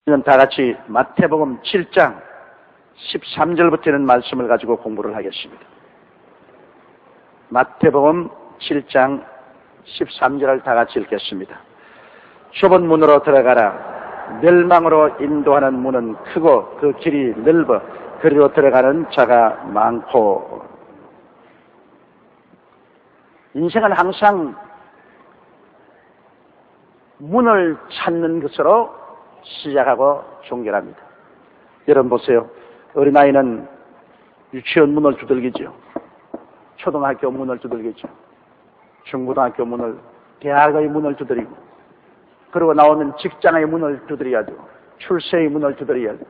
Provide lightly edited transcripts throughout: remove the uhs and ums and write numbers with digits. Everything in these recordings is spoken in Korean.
우리는 다 같이 마태복음 7장 13절부터 있는 말씀을 가지고 공부를 하겠습니다. 마태복음 7장 13절을 다 같이 읽겠습니다. 좁은 문으로 들어가라. 멸망으로 인도하는 문은 크고 그 길이 넓어 그리로 들어가는 자가 많고. 인생은 항상 문을 찾는 것으로 시작하고 종결합니다. 여러분 보세요. 어린아이는 유치원 문을 두들기죠. 초등학교 문을 두들기죠. 중고등학교 문을, 대학의 문을 두드리고, 그리고 나오면 직장의 문을 두드려야 되고, 출세의 문을 두드려야 되고,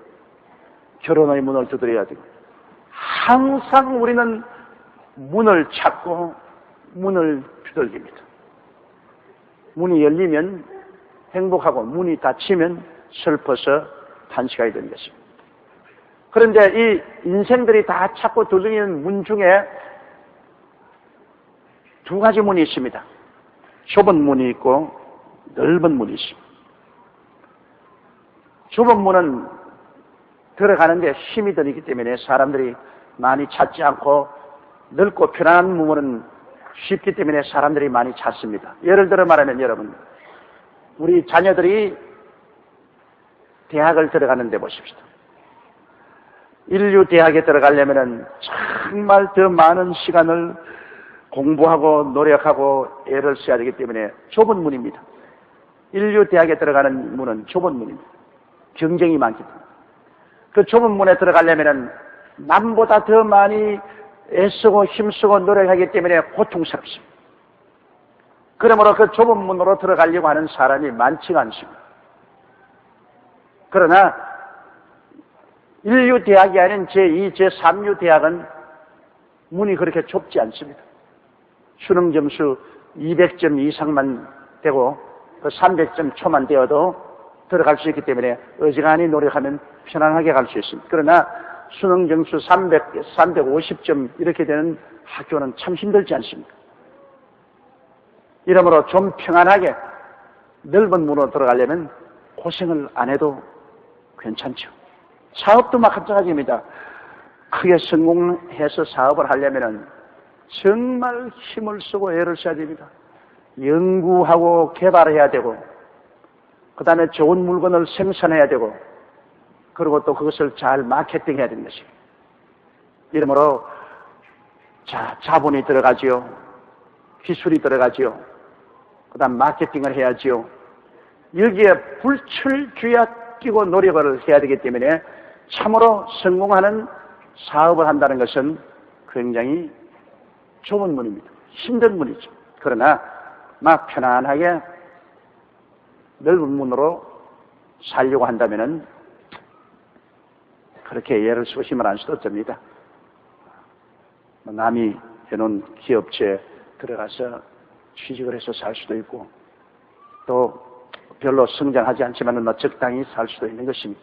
결혼의 문을 두드려야 되고, 항상 우리는 문을 찾고 문을 두들깁니다. 문이 열리면 행복하고 문이 닫히면 슬퍼서 탄식하게 되는 것입니다. 그런데 이 인생들이 다 찾고 두들기는 문 중에 두 가지 문이 있습니다. 좁은 문이 있고 넓은 문이 있습니다. 좁은 문은 들어가는데 힘이 들기 때문에 사람들이 많이 찾지 않고, 넓고 편안한 문은 쉽기 때문에 사람들이 많이 찾습니다. 예를 들어 말하면 여러분, 우리 자녀들이 대학을 들어가는데 보십시오. 인류 대학에 들어가려면 정말 더 많은 시간을 공부하고 노력하고 애를 써야 되기 때문에 좁은 문입니다. 인류 대학에 들어가는 문은 좁은 문입니다. 경쟁이 많기 때문에. 그 좁은 문에 들어가려면 남보다 더 많이 애쓰고 힘쓰고 노력하기 때문에 고통스럽습니다. 그러므로 그 좁은 문으로 들어가려고 하는 사람이 많지가 않습니다. 그러나 인류 대학이 아닌 제2, 제3류 대학은 문이 그렇게 좁지 않습니다. 수능 점수 200점 이상만 되고 그 300점 초만 되어도 들어갈 수 있기 때문에 어지간히 노력하면 편안하게 갈 수 있습니다. 그러나 수능 점수 350점 이렇게 되는 학교는 참 힘들지 않습니까? 이러므로 좀 평안하게 넓은 문으로 들어가려면 고생을 안 해도 괜찮죠. 사업도 마찬가지입니다. 크게 성공해서 사업을 하려면 정말 힘을 쓰고 애를 써야 됩니다. 연구하고 개발해야 되고, 그 다음에 좋은 물건을 생산해야 되고, 그리고 또 그것을 잘 마케팅해야 되는 것입니다. 이러므로 자본이 들어가지요. 기술이 들어가지요. 그 다음 마케팅을 해야지요. 여기에 불철 주야 끼고 노력을 해야 되기 때문에 참으로 성공하는 사업을 한다는 것은 굉장히 좁은 문입니다. 힘든 문이죠. 그러나 막 편안하게 넓은 문으로 살려고 한다면은 그렇게 예를 쓰고 힘을 안 써도 됩니다. 남이 해놓은 기업체에 들어가서 취직을 해서 살 수도 있고, 또 별로 성장하지 않지만 적당히 살 수도 있는 것입니다.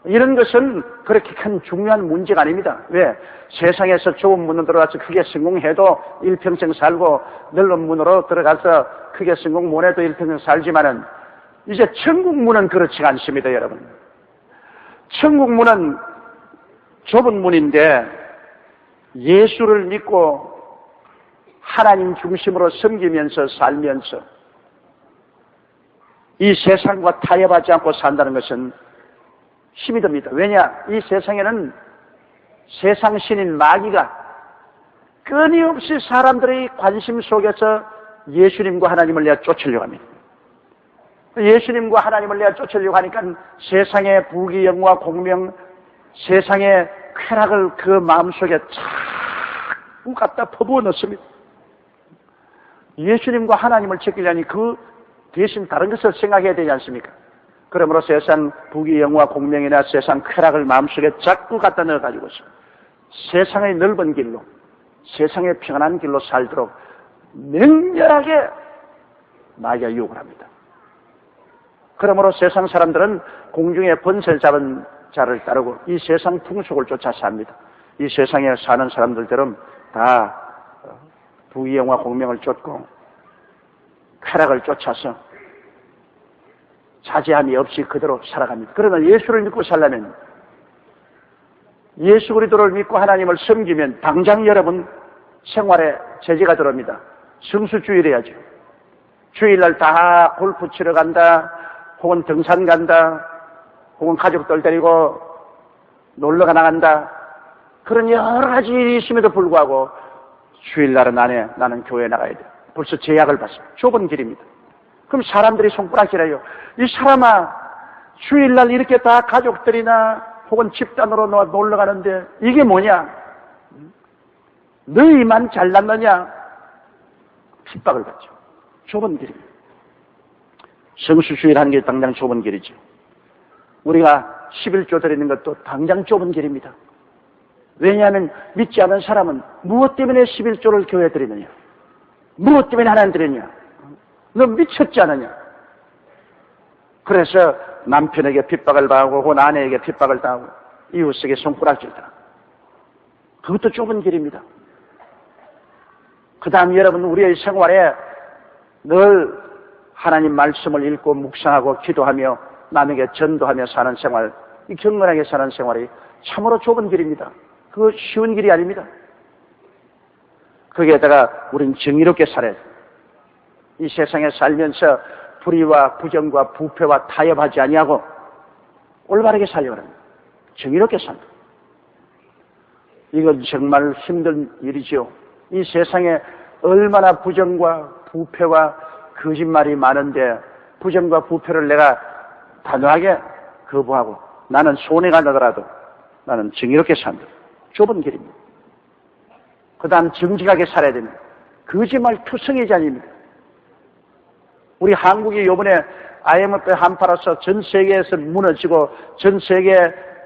이런 것은 그렇게 큰 중요한 문제가 아닙니다. 왜? 세상에서 좁은 문으로 들어가서 크게 성공해도 일평생 살고, 넓은 문으로 들어가서 크게 성공 못해도 일평생 살지만은, 이제 천국 문은 그렇지가 않습니다, 여러분. 천국 문은 좁은 문인데 예수를 믿고 하나님 중심으로 섬기면서 살면서 이 세상과 타협하지 않고 산다는 것은 힘이 듭니다. 왜냐? 이 세상에는 세상 신인 마귀가 끊임없이 사람들의 관심 속에서 예수님과 하나님을 내가 쫓으려고 합니다. 예수님과 하나님을 내가 쫓으려고 하니까 세상의 부귀, 영화, 공명, 세상의 쾌락을 그 마음속에 자꾸 갖다 퍼부어 넣습니다. 예수님과 하나님을 지키려니 그 대신 다른 것을 생각해야 되지 않습니까? 그러므로 세상 부귀, 영화, 공명이나 세상 쾌락을 마음속에 자꾸 갖다 넣어가지고서 세상의 넓은 길로, 세상의 평안한 길로 살도록 맹렬하게 마귀가 유혹을 합니다. 그러므로 세상 사람들은 공중에 번설 잡은 자를 따르고 이 세상 풍속을 쫓아 삽니다. 이 세상에 사는 사람들처럼 다 부귀, 영화, 공명을 쫓고 쾌락을 쫓아서 자제함이 없이 그대로 살아갑니다. 그러나 예수를 믿고 살려면, 예수 그리스도를 믿고 하나님을 섬기면 당장 여러분 생활에 제재가 들어옵니다. 성수주일해야죠. 주일날 다 골프 치러 간다, 혹은 등산 간다, 혹은 가족들 데리고 놀러가 나간다. 그런 여러 가지 일이 있음에도 불구하고 주일날은 나는 교회에 나가야 돼. 벌써 제약을 받습니다. 좁은 길입니다. 그럼 사람들이 손가락질해요. 이 사람아, 주일날 이렇게 다 가족들이나 혹은 집단으로 놀러 가는데 이게 뭐냐? 너희만 잘났느냐? 핍박을 받죠. 좁은 길입니다. 성수주일 하는 게 당장 좁은 길이죠. 우리가 11조 드리는 것도 당장 좁은 길입니다. 왜냐하면 믿지 않은 사람은 무엇 때문에 11조를 교회에 드리느냐? 무엇 때문에 하나님 드리느냐? 너 미쳤지 않느냐? 그래서 남편에게 핍박을 당하고 혹은 아내에게 핍박을 당하고 이웃에게 손가락질다. 그것도 좁은 길입니다. 그 다음 여러분 우리의 생활에 늘 하나님 말씀을 읽고 묵상하고 기도하며 남에게 전도하며 사는 생활, 이 경건하게 사는 생활이 참으로 좁은 길입니다. 그거 쉬운 길이 아닙니다. 거기에다가 우린 정의롭게 살아야 돼요. 이 세상에 살면서 불의와 부정과 부패와 타협하지 아니하고 올바르게 살려고 합니다. 정의롭게 산다. 이건 정말 힘든 일이죠. 이 세상에 얼마나 부정과 부패와 거짓말이 많은데 부정과 부패를 내가 단호하게 거부하고 나는 손해가 나더라도 나는 정의롭게 산다. 좁은 길입니다. 그 다음 정직하게 살아야 됩니다. 거짓말 투성이지 아닙니다. 우리 한국이 이번에 IMF에 한파라서 전 세계에서 무너지고 전 세계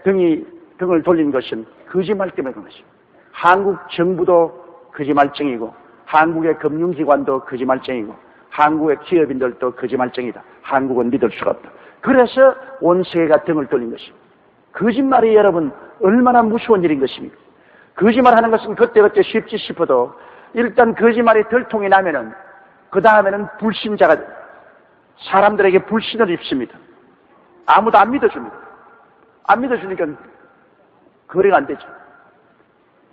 등을 돌린 것은 거짓말 때문에 그런 것입니다. 한국 정부도 거짓말쟁이고 한국의 금융기관도 거짓말쟁이고 한국의 기업인들도 거짓말쟁이다. 한국은 믿을 수가 없다. 그래서 온 세계가 등을 돌린 것입니다. 거짓말이 여러분 얼마나 무서운 일인 것입니까? 거짓말하는 것은 그때그때 쉽지 싶어도 일단 거짓말이 들통이 나면은 그 다음에는 불신자가 사람들에게 불신을 입습니다. 아무도 안 믿어줍니다. 안 믿어주니까 거래가 안 되죠.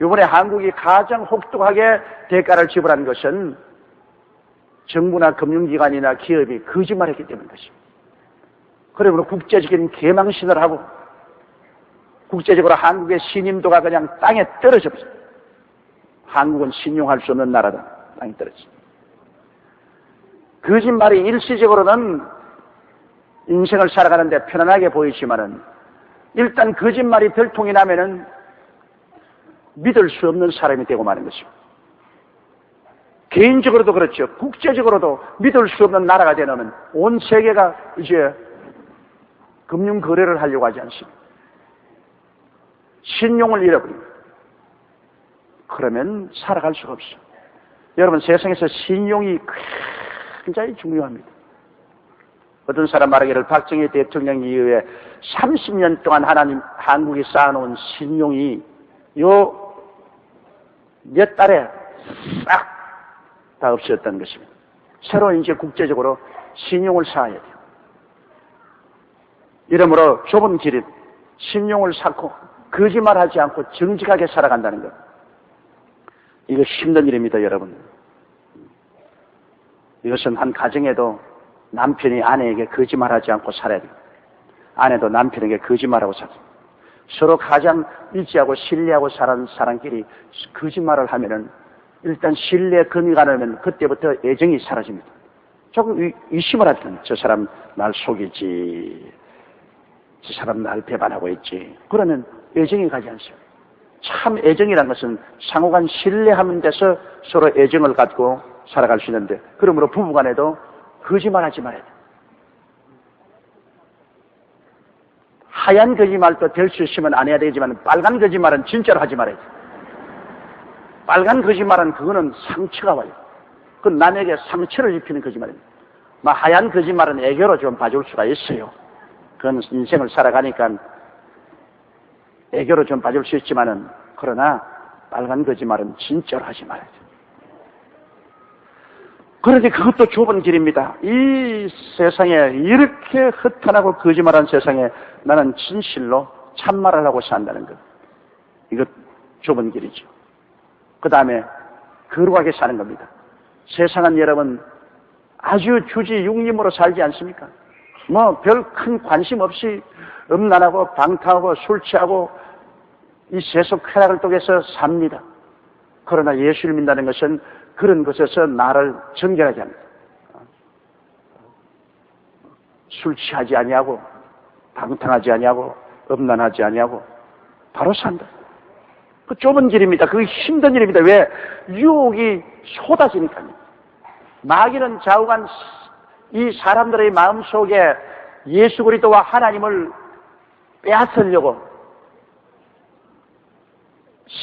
이번에 한국이 가장 혹독하게 대가를 지불한 것은 정부나 금융기관이나 기업이 거짓말했기 때문인 것입니다. 그러므로 국제적인 개망신을 하고 국제적으로 한국의 신임도가 그냥 땅에 떨어졌어요. 한국은 신용할 수 없는 나라다. 땅에 떨어졌어요. 거짓말이 일시적으로는 인생을 살아가는데 편안하게 보이지만은 일단 거짓말이 들통이 나면은 믿을 수 없는 사람이 되고 마는 것입니다. 개인적으로도 그렇죠. 국제적으로도 믿을 수 없는 나라가 되면 온 세계가 이제 금융 거래를 하려고 하지 않습니다. 신용을 잃어버립니다. 그러면 살아갈 수가 없어요. 여러분 세상에서 신용이 굉장히 중요합니다. 어떤 사람 말하기를 박정희 대통령 이후에 30년 동안 한국이 쌓아놓은 신용이 요 몇 달에 싹 다 없어졌다는 것입니다. 새로 이제 국제적으로 신용을 쌓아야 돼요. 이러므로 좁은 길은 신용을 쌓고 거짓말하지 않고 정직하게 살아간다는 것. 이거 힘든 일입니다, 여러분. 이것은 한 가정에도 남편이 아내에게 거짓말하지 않고 살아야 돼요. 아내도 남편에게 거짓말하고 살아야 돼요. 서로 가장 의지하고 신뢰하고 사는 사람끼리 거짓말을 하면은 일단 신뢰 건의가 나면 그때부터 애정이 사라집니다. 조금 의심을 하잖아요. 저 사람 날 속이지, 저 사람 날 배반하고 있지. 그러면 애정이 가지 않습니다. 참 애정이란 것은 상호간 신뢰하는 데서 서로 애정을 갖고 살아갈 수 있는데, 그러므로 부부간에도 거짓말하지 말아야 돼요. 하얀 거짓말도 될 수 있으면 안 해야 되지만 빨간 거짓말은 진짜로 하지 말아야 돼요. 빨간 거짓말은 그거는 상처가 와요. 그건 남에게 상처를 입히는 거짓말입니다. 하얀 거짓말은 애교로 좀 봐줄 수가 있어요. 그건 인생을 살아가니까 애교로 좀 봐줄 수 있지만은, 그러나 빨간 거짓말은 진짜로 하지 말아야 돼요. 그런데 그것도 좁은 길입니다. 이 세상에 이렇게 허탄하고 거짓말한 세상에 나는 진실로 참말을 하고 산다는 것. 이것 좁은 길이죠. 그 다음에 거룩하게 사는 겁니다. 세상은 여러분 아주 주지육림으로 살지 않습니까? 뭐 별 큰 관심 없이 음란하고 방탕하고 술 취하고 이 세속 쾌락을 통해서 삽니다. 그러나 예수를 믿는다는 것은 그런 것에서 나를 정결하게 합니다. 술 취하지 아니하고 방탕하지 아니하고 음란하지 아니하고 바로 산다. 그 좁은 길입니다. 그게 힘든 일입니다. 왜? 유혹이 쏟아지니까요. 마귀는 좌우간 이 사람들의 마음속에 예수 그리스도와 하나님을 빼앗으려고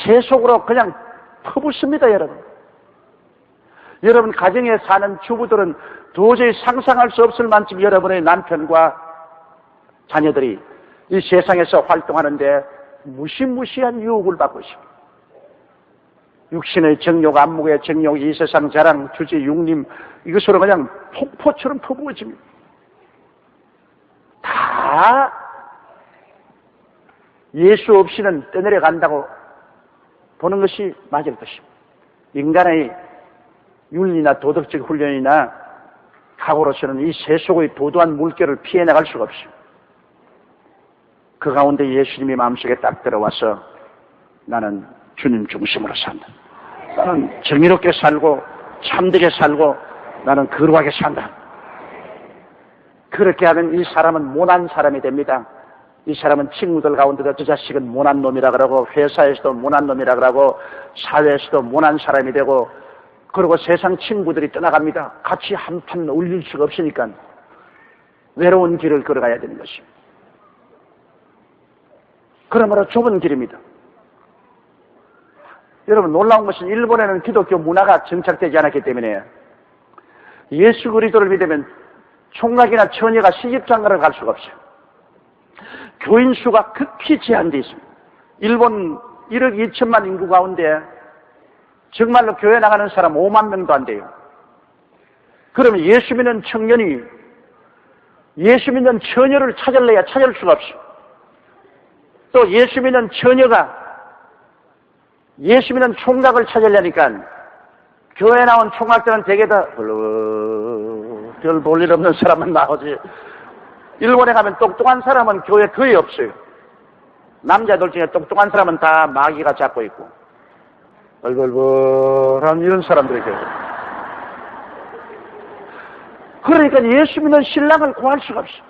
세속으로 그냥 퍼붓습니다, 여러분. 여러분 가정에 사는 주부들은 도저히 상상할 수 없을 만큼 여러분의 남편과 자녀들이 이 세상에서 활동하는데 무시무시한 유혹을 받고 있습니다. 육신의 정욕, 안목의 정욕, 이 세상 자랑, 주지, 육림 이것으로 그냥 폭포처럼 퍼부어집니다. 다 예수 없이는 떠내려간다고 보는 것이 맞을 것입니다. 인간의 윤리나 도덕적 훈련이나 각오로서는 이 세속의 도도한 물결을 피해 나갈 수가 없어요. 그 가운데 예수님이 마음속에 딱 들어와서 나는 주님 중심으로 산다. 나는 정의롭게 살고 참되게 살고 나는 거룩하게 산다. 그렇게 하면 이 사람은 모난 사람이 됩니다. 이 사람은 친구들 가운데도 저 자식은 모난 놈이라 그러고 회사에서도 모난 놈이라 그러고 사회에서도 모난 사람이 되고 그리고 세상 친구들이 떠나갑니다. 같이 한판 올릴 수가 없으니까 외로운 길을 걸어가야 되는 것입니다. 그러므로 좁은 길입니다. 여러분 놀라운 것은 일본에는 기독교 문화가 정착되지 않았기 때문에 예수 그리스도를 믿으면 총각이나 처녀가 시집장가를 갈 수가 없어요. 교인 수가 극히 제한되어 있습니다. 일본 1억 2천만 인구 가운데 정말로 교회 나가는 사람 5만 명도 안 돼요. 그러면 예수 믿는 청년이 예수 믿는 처녀를 찾을래야 찾을 수가 없어요. 또 예수 믿는 처녀가 예수 믿는 총각을 찾으려니까 교회 나온 총각들은 대개 다 별 볼 일 없는 사람은 나오지. 일본에 가면 똑똑한 사람은 교회 거의 없어요. 남자들 중에 똑똑한 사람은 다 마귀가 잡고 있고 얼굴벌한 이런 사람들이 계세요. 그러니까 예수 믿는 신랑을 구할 수가 없어요.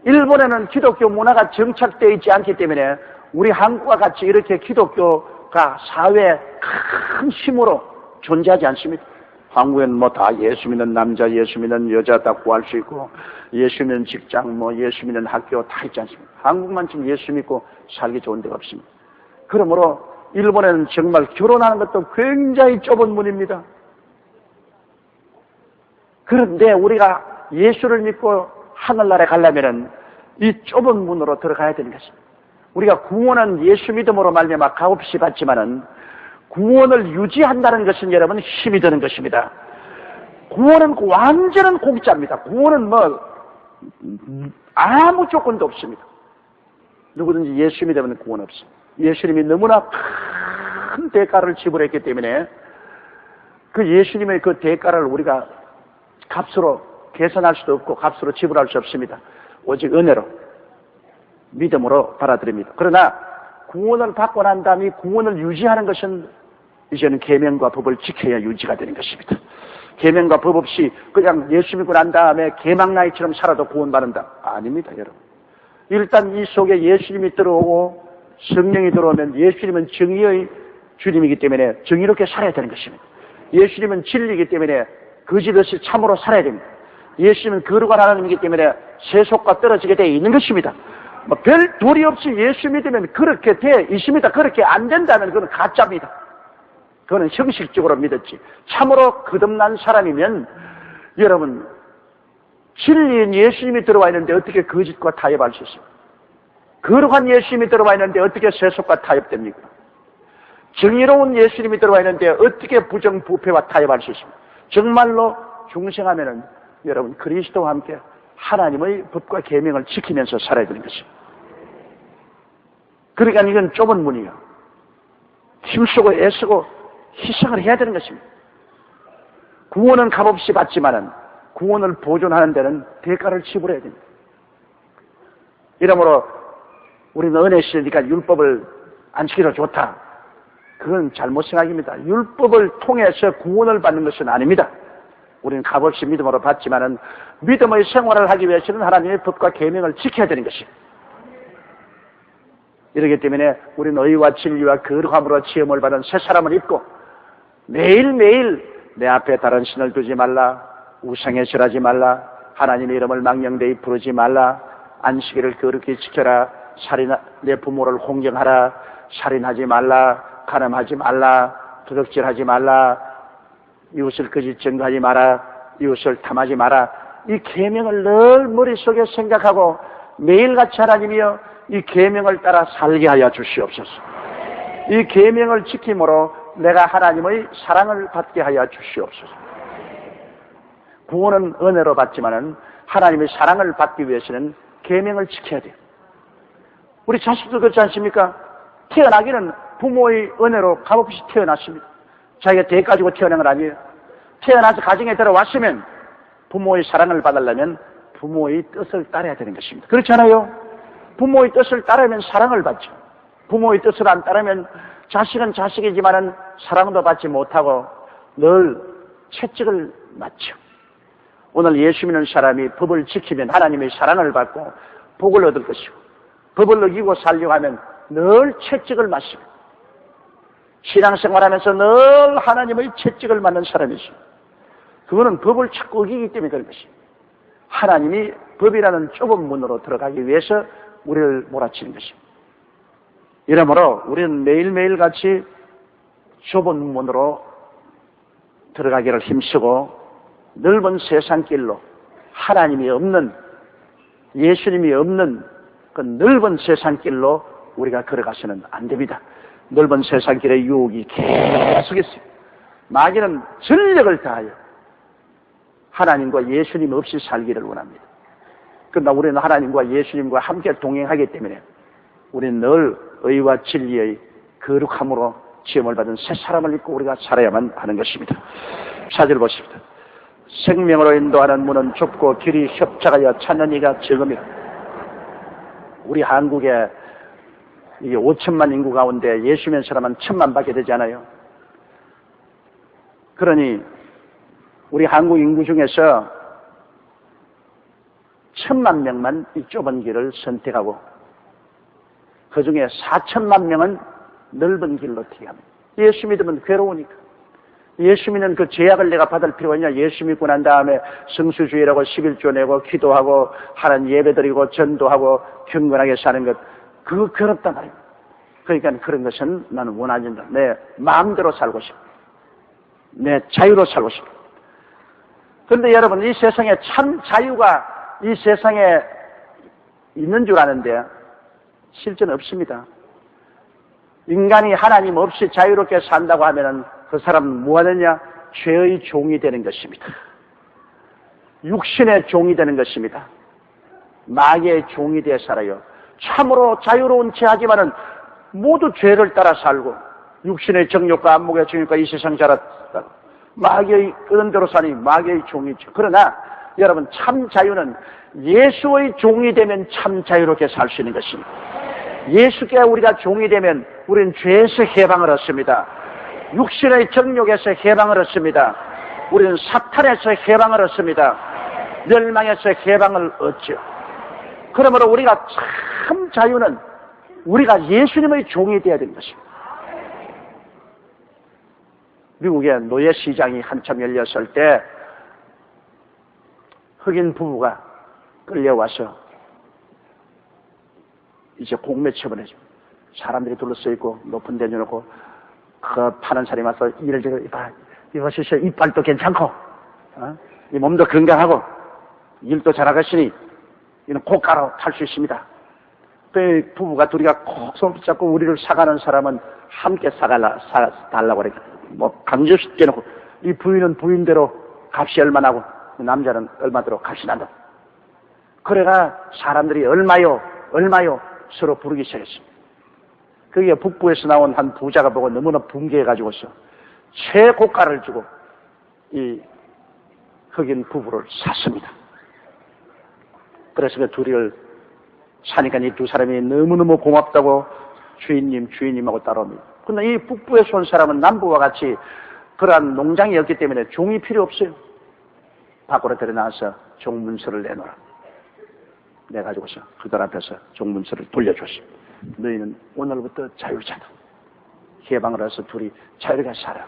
일본에는 기독교 문화가 정착되어 있지 않기 때문에 우리 한국과 같이 이렇게 기독교가 사회에 큰 힘으로 존재하지 않습니다. 한국에는 뭐 다 예수 믿는 남자, 예수 믿는 여자 다 구할 수 있고 예수 믿는 직장, 뭐 예수 믿는 학교 다 있지 않습니까? 한국만 지금 예수 믿고 살기 좋은 데가 없습니다. 그러므로 일본에는 정말 결혼하는 것도 굉장히 좁은 문입니다. 그런데 우리가 예수를 믿고 하늘나라에 가려면은 이 좁은 문으로 들어가야 되는 것입니다. 우리가 구원은 예수 믿음으로 말미암아 값없이 받지만은 구원을 유지한다는 것은 여러분 힘이 드는 것입니다. 구원은 완전한 공짜입니다. 구원은 뭐 아무 조건도 없습니다. 누구든지 예수 믿으면 구원 없습니다. 예수님이 너무나 큰 대가를 지불했기 때문에 그 예수님의 그 대가를 우리가 값으로 계산할 수도 없고 값으로 지불할 수 없습니다. 오직 은혜로 믿음으로 받아들입니다. 그러나 구원을 받고 난 다음에 구원을 유지하는 것은 이제는 계명과 법을 지켜야 유지가 되는 것입니다. 계명과 법 없이 그냥 예수 믿고 난 다음에 계망나이처럼 살아도 구원받는다. 아닙니다, 여러분. 일단 이 속에 예수님이 들어오고 성령이 들어오면 예수님은 정의의 주님이기 때문에 정의롭게 살아야 되는 것입니다. 예수님은 진리이기 때문에 거짓 없이 참으로 살아야 됩니다. 예수님은 거룩한 하나님이기 때문에 세속과 떨어지게 되어 있는 것입니다. 뭐 별 도리 없이 예수 믿으면 그렇게 돼 있습니다. 그렇게 안 된다면 그건 가짜입니다. 그거는 형식적으로 믿었지. 참으로 거듭난 사람이면 여러분 진리인 예수님이 들어와 있는데 어떻게 거짓과 타협할 수 있습니까? 거룩한 예수님이 들어와 있는데 어떻게 세속과 타협됩니까? 정의로운 예수님이 들어와 있는데 어떻게 부정부패와 타협할 수 있습니까? 정말로 중생하면은 여러분 그리스도와 함께 하나님의 법과 계명을 지키면서 살아야 되는 것입니다. 그러니까 이건 좁은 문이요. 힘쓰고 애쓰고 희생을 해야 되는 것입니다. 구원은 값없이 받지만은 구원을 보존하는 데는 대가를 지불해야 됩니다. 이러므로 우리는 은혜 시대니까 율법을 안 지키려 좋다. 그건 잘못 생각입니다. 율법을 통해서 구원을 받는 것은 아닙니다. 우리는 값없이 믿음으로 받지만은 믿음의 생활을 하기 위해서는 하나님의 법과 계명을 지켜야 되는 것입니다. 이렇기 때문에 우리는 의와 진리와 거룩함으로 지음을 받은 새 사람을 입고 매일매일 내 앞에 다른 신을 두지 말라, 우상에 절하지 말라, 하나님의 이름을 망령되이 부르지 말라, 안식일을 거룩히 지켜라, 내 부모를 홍정하라, 살인하지 말라, 간음하지 말라, 도둑질하지 말라, 이웃을 거짓 증거하지 마라, 이웃을 탐하지 마라. 이 계명을 늘 머릿속에 생각하고 매일같이 하나님이여 이 계명을 따라 살게 하여 주시옵소서. 이 계명을 지킴으로 내가 하나님의 사랑을 받게 하여 주시옵소서. 구원은 은혜로 받지만은 하나님의 사랑을 받기 위해서는 계명을 지켜야 돼요. 우리 자식도 그렇지 않습니까? 태어나기는 부모의 은혜로 값없이 태어났습니다. 자기가 대 가지고 태어난 건 아니에요. 태어나서 가정에 들어왔으면 부모의 사랑을 받으려면 부모의 뜻을 따라야 되는 것입니다. 그렇지 않아요? 부모의 뜻을 따르면 사랑을 받죠. 부모의 뜻을 안 따르면 자식은 자식이지만은 사랑도 받지 못하고 늘 채찍을 맞죠. 오늘 예수 믿는 사람이 법을 지키면 하나님의 사랑을 받고 복을 얻을 것이고, 법을 어기고 살려고 하면 늘 채찍을 맞습니다. 신앙생활하면서 늘 하나님의 채찍을 맞는 사람이죠. 그거는 법을 자꾸 어기기 때문에 그런 것입니다. 하나님이 법이라는 좁은 문으로 들어가기 위해서 우리를 몰아치는 것입니다. 이러므로 우리는 매일매일 같이 좁은 문으로 들어가기를 힘쓰고 넓은 세상길로 하나님이 없는, 예수님이 없는 그 넓은 세상길로 우리가 걸어가서는 안 됩니다. 넓은 세상길의 유혹이 계속 있어요. 마귀는 전력을 다하여 하나님과 예수님 없이 살기를 원합니다. 그러나 우리는 하나님과 예수님과 함께 동행하기 때문에 우리는 늘 의와 진리의 거룩함으로 지음을 받은 새 사람을 입고 우리가 살아야만 하는 것입니다. 4절 보십니다. 생명으로 인도하는 문은 좁고 길이 협착하여 찾는 이가 적음이라. 우리 한국에 5천만 인구 가운데 예수 믿는 사람은 1,000만 밖에 되지 않아요. 그러니 우리 한국 인구 중에서 1,000만 명만 이 좁은 길을 선택하고 그 중에 4천만 명은 넓은 길로 튀어갑니다. 예수 믿으면 괴로우니까. 예수 믿는 그 제약을 내가 받을 필요가 있냐. 예수 믿고 난 다음에 성수주의라고 11조 내고 기도하고 하나님 예배드리고 전도하고 경건하게 사는 것, 그거 괴롭단 말입니다. 그러니까 그런 것은 나는 원하지 않는다. 내 마음대로 살고 싶어. 내 자유로 살고 싶어. 그런데 여러분, 이 세상에 참 자유가 이 세상에 있는 줄 아는데 실제는 없습니다. 인간이 하나님 없이 자유롭게 산다고 하면은 그 사람은 뭐 하느냐? 죄의 종이 되는 것입니다. 육신의 종이 되는 것입니다. 마귀의 종이 되어 살아요. 참으로 자유로운 채 하지만은 모두 죄를 따라 살고 육신의 정욕과 안목의 정욕과 이 세상 자랐다. 마귀의 끄는 대로 사니 마귀의 종이죠. 그러나 여러분, 참 자유는 예수의 종이 되면 참 자유롭게 살 수 있는 것입니다. 예수께 우리가 종이 되면 우리는 죄에서 해방을 얻습니다. 육신의 정욕에서 해방을 얻습니다. 우리는 사탄에서 해방을 얻습니다. 멸망에서 해방을 얻죠. 그러므로 우리가 참 자유는 우리가 예수님의 종이 되어야 되는 것입니다. 미국의 노예 시장이 한참 열렸을 때 흑인 부부가 끌려와서 이제 공매 처분해줘. 사람들이 둘러싸여 있고 높은 데 내놓고 그 파는 사람이 와서 이를 저를 이거 주셔. 이빨도 괜찮고 이 몸도 건강하고 일도 잘하겠으니 이는 고가로 탈 수 있습니다. 그 부부가 둘이가 콕 손 붙잡고 우리를 사가는 사람은 함께 사달라고 그러니까 뭐 강제시켜 놓고 이 부인은 부인대로 값이 얼마나고 남자는 얼마대로 값이 난다. 그래가 사람들이 얼마요 서로 부르기 시작했습니다. 그게 북부에서 나온 한 부자가 보고 너무나 분개해가지고서 최고가를 주고 이 흑인 부부를 샀습니다. 그래서 그 둘이를 사니까 이 두 사람이 너무너무 고맙다고 주인님하고 따라옵니다. 근데 이 북부에서 온 사람은 남부와 같이 그러한 농장이 없기 때문에 종이 필요 없어요. 밖으로 데려나와서 종문서를 내놓으라. 내가지고서 그들 앞에서 종문서를 돌려줬습니다. 너희는 오늘부터 자유자다. 해방을 해서 둘이 자유롭게 살아.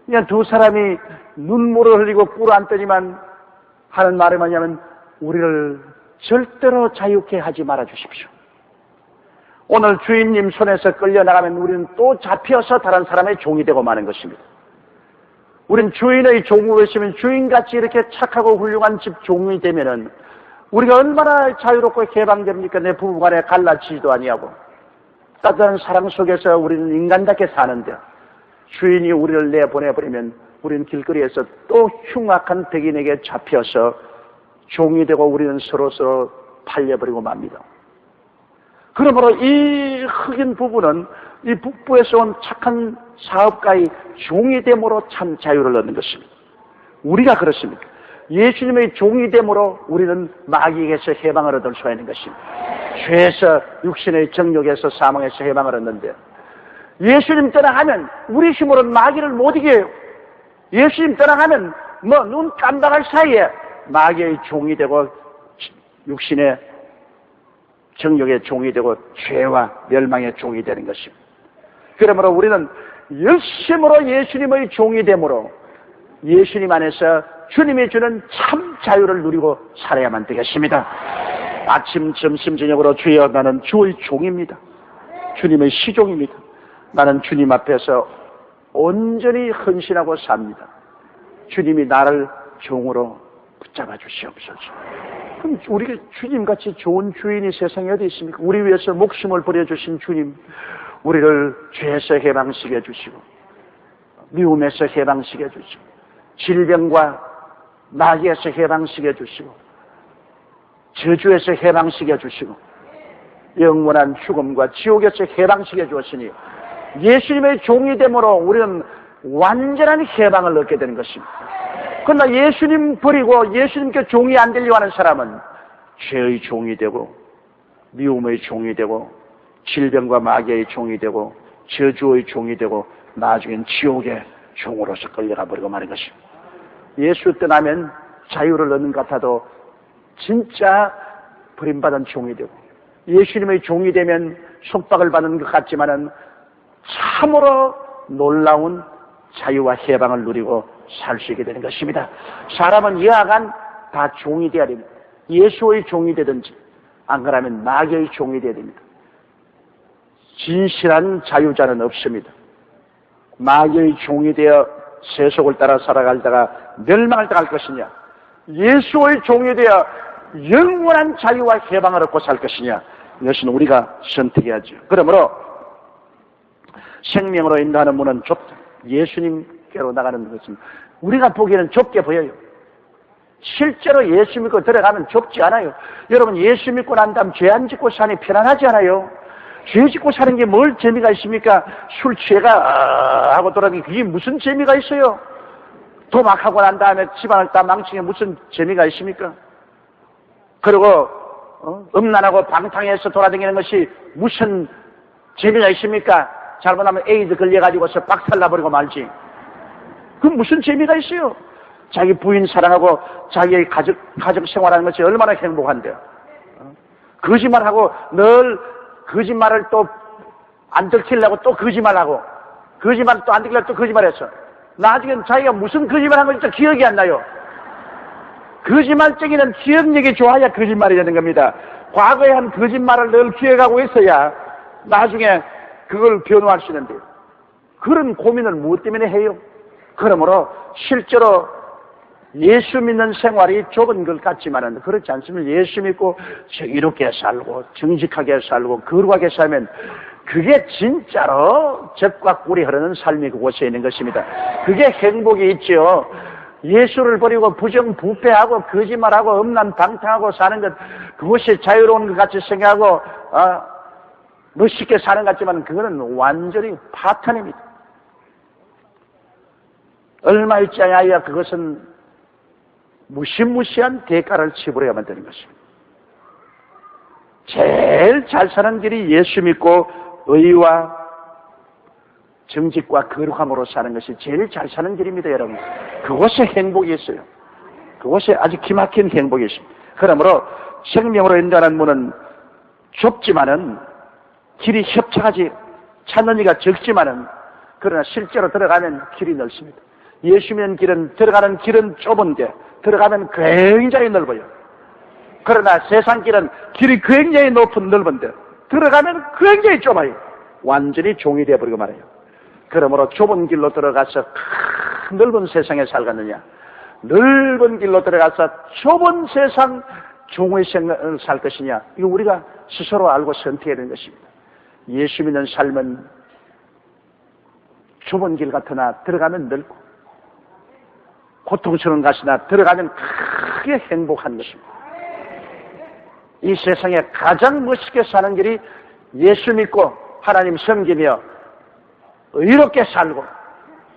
그냥 두 사람이 눈물을 흘리고 꿇어앉더니만 하는 말이 뭐냐면 우리를 절대로 자유케 하지 말아 주십시오. 오늘 주인님 손에서 끌려나가면 우리는 또 잡혀서 다른 사람의 종이 되고 마는 것입니다. 우린 주인의 종으로 있으면 주인같이 이렇게 착하고 훌륭한 집 종이 되면은 우리가 얼마나 자유롭고 개방됩니까? 내 부부간에 갈라치지도 아니하고 따뜻한 사랑 속에서 우리는 인간답게 사는데 주인이 우리를 내보내버리면 우리는 길거리에서 또 흉악한 백인에게 잡혀서 종이 되고 우리는 서로 팔려버리고 맙니다. 그러므로 이 흑인 부부는 이 북부에서 온 착한 사업가의 종이 됨으로 참 자유를 얻는 것입니다. 우리가 그렇습니까? 예수님의 종이 됨으로 우리는 마귀에게서 해방을 얻을 수가 있는 것입니다. 죄에서 육신의 정욕에서 사망에서 해방을 얻는데 예수님 떠나가면 우리 힘으로는 마귀를 못 이겨요. 예수님 떠나가면 눈 깜박할 사이에 마귀의 종이 되고 육신의 정욕의 종이 되고 죄와 멸망의 종이 되는 것입니다. 그러므로 우리는 열심으로 예수님의 종이 되므로 예수님 안에서 주님이 주는 참 자유를 누리고 살아야만 되겠습니다. 아침, 점심, 저녁으로 주여 나는 주의 종입니다. 주님의 시종입니다. 나는 주님 앞에서 온전히 헌신하고 삽니다. 주님이 나를 종으로 붙잡아 주시옵소서. 그럼 우리가 주님같이 좋은 주인이 세상에 어디 있습니까? 우리 위해서 목숨을 버려주신 주님, 우리를 죄에서 해방시켜 주시고 미움에서 해방시켜 주시고 질병과 마귀에서 해방시켜 주시고 저주에서 해방시켜 주시고 영원한 죽음과 지옥에서 해방시켜 주었으니 예수님의 종이 됨으로 우리는 완전한 해방을 얻게 되는 것입니다. 그러나 예수님 버리고 예수님께 종이 안 되려고 하는 사람은 죄의 종이 되고 미움의 종이 되고 질병과 마귀의 종이 되고 저주의 종이 되고 나중엔 지옥의 종으로서 끌려가 버리고 마는 것입니다. 예수 떠나면 자유를 얻는 것 같아도 진짜 버림받은 종이 되고 예수님의 종이 되면 속박을 받는 것 같지만은 참으로 놀라운 자유와 해방을 누리고 살 수 있게 되는 것입니다. 사람은 여하간 다 종이 되어야 됩니다. 예수의 종이 되든지 안 그러면 마귀의 종이 되어야 됩니다. 진실한 자유자는 없습니다. 마귀의 종이 되어 세속을 따라 살아가다가 멸망을 당할 것이냐, 예수의 종이 되어 영원한 자유와 해방을 얻고 살 것이냐, 이것은 우리가 선택해야죠. 그러므로 생명으로 인도하는 문은 좁다. 예수님께로 나가는 것은 우리가 보기에는 좁게 보여요. 실제로 예수 믿고 들어가면 좁지 않아요. 여러분, 예수 믿고 난 다음 죄 안 짓고 사니 편안하지 않아요? 죄 짓고 사는 게 뭘 재미가 있습니까? 술 취해가 하고 돌아다니는 그게 무슨 재미가 있어요? 도박하고 난 다음에 집안을 다 망치게 무슨 재미가 있습니까? 그리고 음란하고 방탕해서 돌아다니는 것이 무슨 재미가 있습니까? 잘못하면 에이드 걸려가지고서 박살나버리고 말지. 그 무슨 재미가 있어요? 자기 부인 사랑하고 자기의 가족 생활하는 것이 얼마나 행복한데요. 거짓말하고 늘 거짓말을 또 안 들키려고 또 거짓말하고 거짓말 또 안 들키려고 또 거짓말했어. 나중엔 자기가 무슨 거짓말한 건지 기억이 안 나요. 거짓말쟁이는 기억력이 좋아야 거짓말이 되는 겁니다. 과거에 한 거짓말을 늘 기억하고 있어야 나중에 그걸 변호할 수 있는데 그런 고민을 무엇 때문에 해요? 그러므로 실제로 예수 믿는 생활이 좁은 것 같지만은 그렇지 않습니다. 예수 믿고 정의롭게 살고 정직하게 살고 거룩하게 살면 그게 진짜로 젖과 꿀이 흐르는 삶이 그곳에 있는 것입니다. 그게 행복이 있죠. 예수를 버리고 부정부패하고 거짓말하고 음란방탕하고 사는 것, 그것이 자유로운 것 같이 생각하고 멋있게 사는 것 같지만 그거는 완전히 파탄입니다. 얼마 있지 않아야 그것은 무시무시한 대가를 치불어야만 되는 것입니다. 제일 잘 사는 길이 예수 믿고 의와 정직과 거룩함으로 사는 것이 제일 잘 사는 길입니다, 여러분. 그곳에 행복이 있어요. 그곳에 아주 기막힌 행복이 있습니다. 그러므로 생명으로 인도하는 문은 좁지만은 길이 협착하지 찾는 이가 적지만은 그러나 실제로 들어가면 길이 넓습니다. 예수 믿는 길은 들어가는 길은 좁은데 들어가면 굉장히 넓어요. 그러나 세상 길은 길이 굉장히 넓은데 들어가면 굉장히 좁아요. 완전히 종이 되어버리고 말아요. 그러므로 좁은 길로 들어가서 큰 넓은 세상에 살겠느냐, 넓은 길로 들어가서 좁은 세상 종의 생을 살 것이냐, 이거 우리가 스스로 알고 선택해야 되는 것입니다. 예수 믿는 삶은 좁은 길 같으나 들어가면 넓고 고통스러운 것이나 들어가면 크게 행복한 것입니다. 이 세상에 가장 멋있게 사는 길이 예수 믿고 하나님 섬기며 의롭게 살고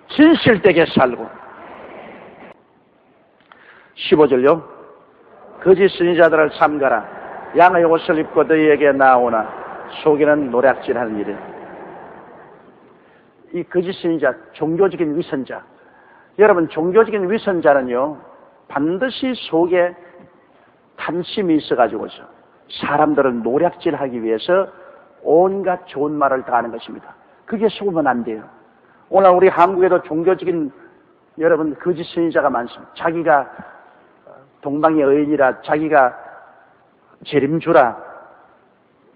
진실되게 살고. 15절요. 거짓 선지자들을 삼가라. 양의 옷을 입고 너희에게 나오나 속에는 노략질하는 일이라. 이 거짓 선지자, 종교적인 위선자. 여러분, 종교적인 위선자는요 반드시 속에 탐심이 있어가지고서 사람들을 노략질하기 위해서 온갖 좋은 말을 다 하는 것입니다. 그게 속으면 안 돼요. 오늘 우리 한국에도 종교적인 여러분 거짓 선지자가 많습니다. 자기가 동방의 의인이라, 자기가 재림주라,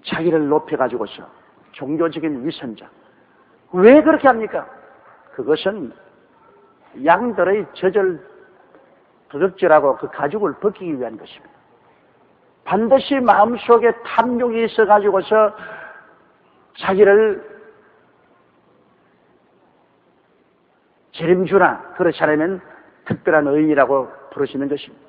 자기를 높여가지고서 종교적인 위선자. 왜 그렇게 합니까? 그것은 양들의 젖을 도둑질하고 그 가죽을 벗기기 위한 것입니다. 반드시 마음속에 탐욕이 있어가지고서 자기를 재림주나 그렇지 않으면 특별한 의인이라고 부르시는 것입니다.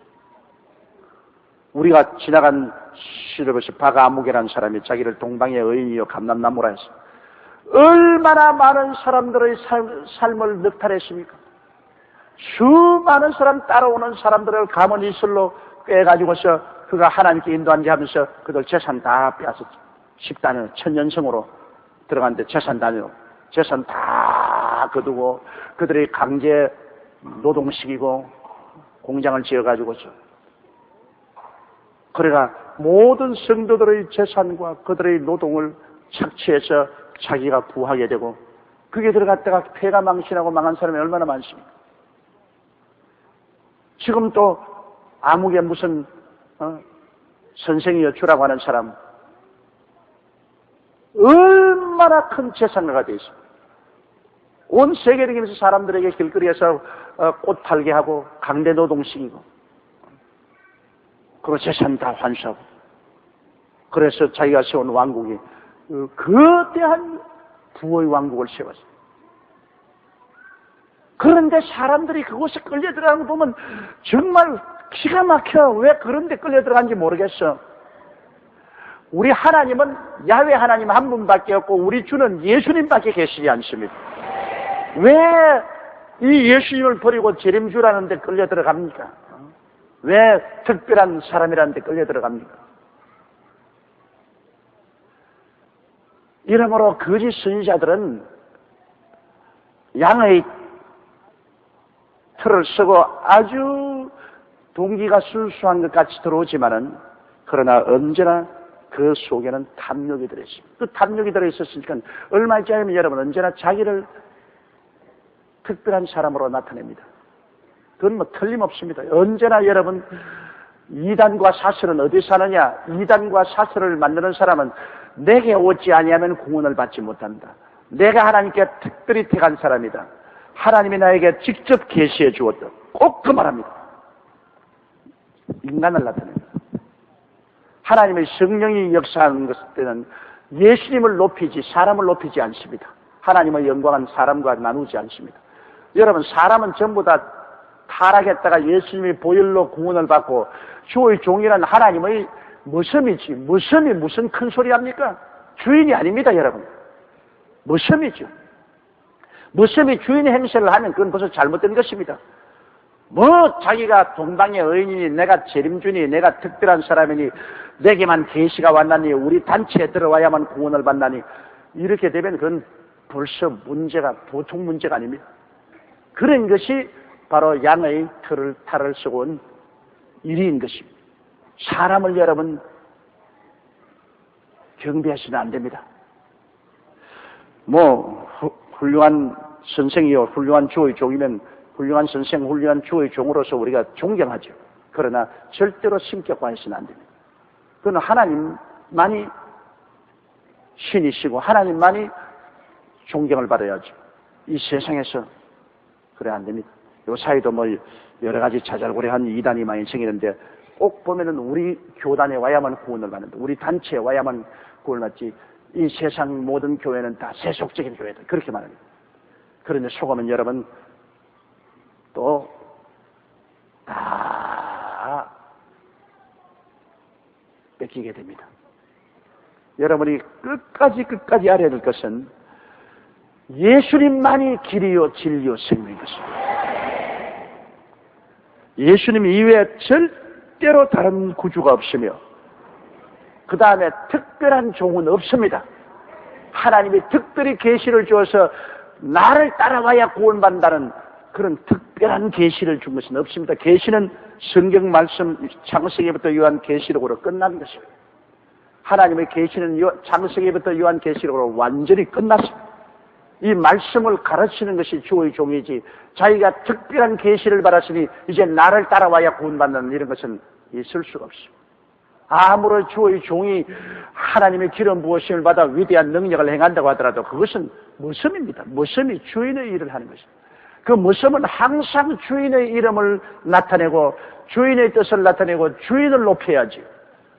우리가 지나간 시를 보시 박아무개라는 사람이 자기를 동방의 의인이요 감람나무라 했습니다. 얼마나 많은 사람들의 삶을 늑탈했습니까? 수많은 사람 따라오는 사람들을 가문 이슬로 꿰가지고서 그가 하나님께 인도한지 하면서 그들 재산 다 빼앗았죠. 10단위 천년성으로 들어갔는데 재산 단위로 재산 다 거두고 그들이 강제 노동시키고 공장을 지어가지고서 그래가 모든 성도들의 재산과 그들의 노동을 착취해서 자기가 부하게 되고 그게 들어갔다가 폐가 망신하고 망한 사람이 얼마나 많습니까? 지금 또 아무개 무슨 선생이여 주라고 하는 사람 얼마나 큰 재산가가 되어 있습니다. 온 세계적인 사람들에게 길거리에서 꽃 팔게 하고 강제 노동시키고 그리고 재산 다 환수하고 그래서 자기가 세운 왕국이 거대한 부의 왕국을 세웠어요. 그런데 사람들이 그곳에 끌려 들어가는 거 보면 정말 기가 막혀. 왜 그런 데 끌려 들어간지 모르겠어. 우리 하나님은 야훼 하나님 한 분밖에 없고 우리 주는 예수님밖에 계시지 않습니다. 왜 이 예수님을 버리고 재림주라는 데 끌려 들어갑니까? 왜 특별한 사람이라는 데 끌려 들어갑니까? 이러므로 거짓 선지자들은 양의 틀을 쓰고 아주 동기가 순수한 것 같이 들어오지만은 그러나 언제나 그 속에는 탐욕이 들어있습니다. 그 탐욕이 들어있었으니까 얼마 있지 않으면 여러분 언제나 자기를 특별한 사람으로 나타냅니다. 그건 뭐 틀림없습니다. 언제나 여러분 이단과 사슬은 어디 사느냐? 이단과 사슬을 만드는 사람은 내게 오지 아니하면 구원을 받지 못한다. 내가 하나님께 특별히 택한 사람이다. 하나님이 나에게 직접 계시해 주었다. 꼭 그 말합니다. 인간을 나타냅니다. 하나님의 성령이 역사하는 것 때는 예수님을 높이지 사람을 높이지 않습니다. 하나님의 영광은 사람과 나누지 않습니다. 여러분, 사람은 전부 다 타락했다가 예수님이 보혈로 구원을 받고 주의 종이라는 하나님의 머슴이지. 머슴이 무슨 큰 소리 합니까? 주인이 아닙니다, 여러분. 머슴이죠. 머슴이 주인의 행세를 하면 그건 벌써 잘못된 것입니다. 뭐 자기가 동방의 의인이니 내가 재림주니 내가 특별한 사람이니 내게만 계시가 왔나니 우리 단체에 들어와야만 구원을 받나니 이렇게 되면 그건 벌써 문제가 보통 문제가 아닙니다. 그런 것이 바로 양의 탈을 쓰고 온 일인 것입니다. 사람을 여러분 경배하시면 안 됩니다. 뭐 훌륭한 선생이요 훌륭한 주의 종이면 훌륭한 선생, 훌륭한 주의 종으로서 우리가 존경하죠. 그러나 절대로 신격화해서는 안 됩니다. 그건 하나님만이 신이시고 하나님만이 존경을 받아야죠. 이 세상에서 그래 안 됩니다. 요 사이도 뭐 여러 가지 자잘고래한 이단이 많이 생기는데 꼭 보면은 우리 교단에 와야만 구원을 받는다. 우리 단체에 와야만 구원을 받지. 이 세상 모든 교회는 다 세속적인 교회다. 그렇게 말합니다. 그런데 속으면 여러분 또 다 뺏기게 됩니다. 여러분이 끝까지 알아야 될 것은 예수님만이 길이요 진리요 생명인 것입니다. 예수님 이외에 절대로 다른 구주가 없으며 그 다음에 특별한 종은 없습니다. 하나님이 특별히 계시를 주어서 나를 따라와야 구원받는다는 그런 특별한 계시를 준 것은 없습니다. 계시는 성경 말씀 창세기부터 요한 계시록으로 끝난 것입니다. 하나님의 계시는 창세기부터 요한 계시록으로 완전히 끝났습니다. 이 말씀을 가르치는 것이 주의 종이지 자기가 특별한 계시를 받았으니 이제 나를 따라와야 구원받는 이런 것은 있을 수가 없습니다. 아무런 주의 종이 하나님의 기름 부으심을 받아 위대한 능력을 행한다고 하더라도 그것은 머슴입니다. 머슴이 주인의 일을 하는 것입니다. 그 머슴은 항상 주인의 이름을 나타내고 주인의 뜻을 나타내고 주인을 높여야지.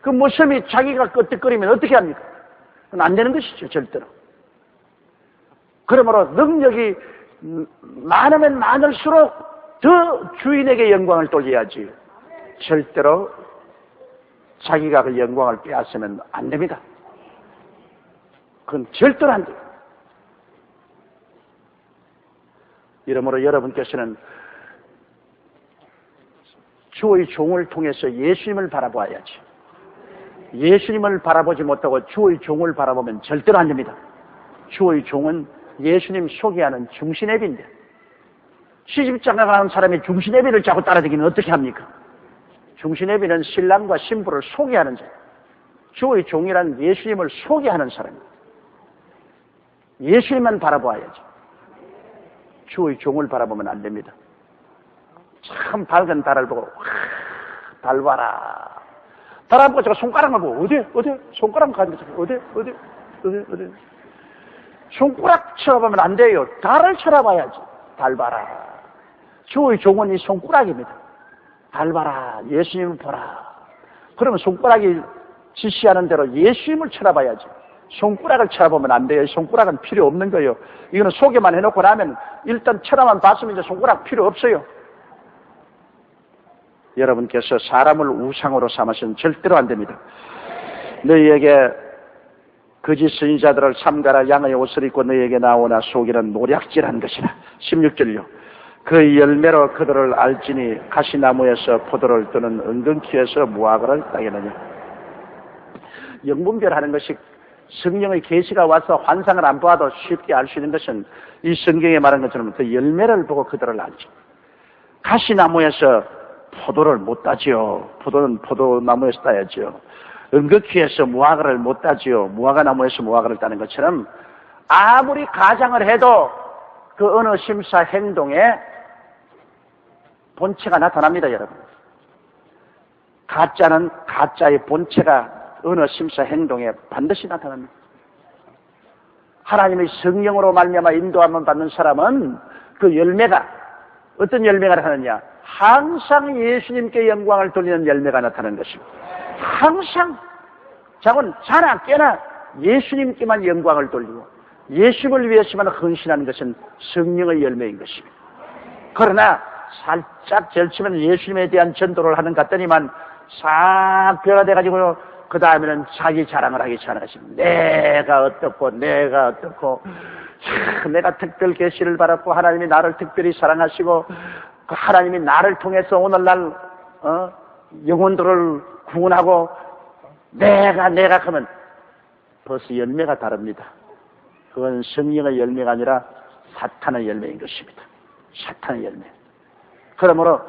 그 머슴이 자기가 끄떡거리면 어떻게 합니까? 그건 안 되는 것이죠, 절대로. 그러므로 능력이 많으면 많을수록 더 주인에게 영광을 돌려야지. 절대로 자기가 그 영광을 빼앗으면 안 됩니다. 그건 절대로 안 돼요. 이러므로 여러분께서는 주의 종을 통해서 예수님을 바라봐야지. 예수님을 바라보지 못하고 주의 종을 바라보면 절대로 안 됩니다. 주의 종은 예수님 소개하는 중신애비인데 시집장가 가는 사람이 중신애비를 자꾸 따라다니면 어떻게 합니까? 중신애비는 신랑과 신부를 소개하는 자예요. 주의 종이란 예수님을 소개하는 사람입니다. 예수님만 바라봐야지. 주의 종을 바라보면 안 됩니다. 참 밝은 달을 보고 달 봐라. 달 보고 제가 손가락을 보고 어디 손가락 가지고 어디 손가락 쳐다보면 안 돼요. 달을 쳐다봐야지. 달 봐라. 주의 종은 이 손가락입니다. 달 봐라. 예수님을 보라. 그러면 손가락이 지시하는 대로 예수님을 쳐다봐야지. 손가락을 쳐다보면 안 돼요. 손가락은 필요 없는 거예요. 이거는 소개만 해놓고 나면 일단 쳐다만 봤으면 이제 손가락 필요 없어요. 여러분께서 사람을 우상으로 삼으시면 절대로 안 됩니다. 너희에게 거짓 선지자들을 삼가라. 양의 옷을 입고 너희에게 나오나 속이는 노략질한 것이라. 16절요. 그 열매로 그들을 알지니 가시나무에서 포도를 뜨는 은근키에서 무화과를 따겠느냐. 영분별하는 것이 성령의 계시가 와서 환상을 안 봐도 쉽게 알 수 있는 것은 이 성경에 말한 것처럼 그 열매를 보고 그들을 알지. 가시나무에서 포도를 못 따지요. 포도는 포도나무에서 따야죠. 은근키에서 무화과를 못 따지요. 무화과나무에서 무화과를 따는 것처럼 아무리 가장을 해도 그 어느 심사 행동에 본체가 나타납니다, 여러분. 가짜는 가짜의 본체가 어느 심사 행동에 반드시 나타납니다. 하나님의 성령으로 말미암아 인도함을 받는 사람은 그 열매가 어떤 열매가 나타나느냐? 항상 예수님께 영광을 돌리는 열매가 나타나는 것입니다. 항상 자나 깨나 예수님께만 영광을 돌리고 예수를 위해서만 헌신하는 것은 성령의 열매인 것입니다. 그러나 살짝 절치면 예수님에 대한 전도를 하는 것 같더니만 싹 벼가 돼가지고 그 다음에는 자기 자랑을 하기 시작하는 것입니다. 내가 어떻고 내가 특별 계시를 받았고 하나님이 나를 특별히 사랑하시고 그 하나님이 나를 통해서 오늘날 영혼들을 구원하고 내가 하면 벌써 열매가 다릅니다. 그건 성령의 열매가 아니라 사탄의 열매인 것입니다. 사탄의 열매. 그러므로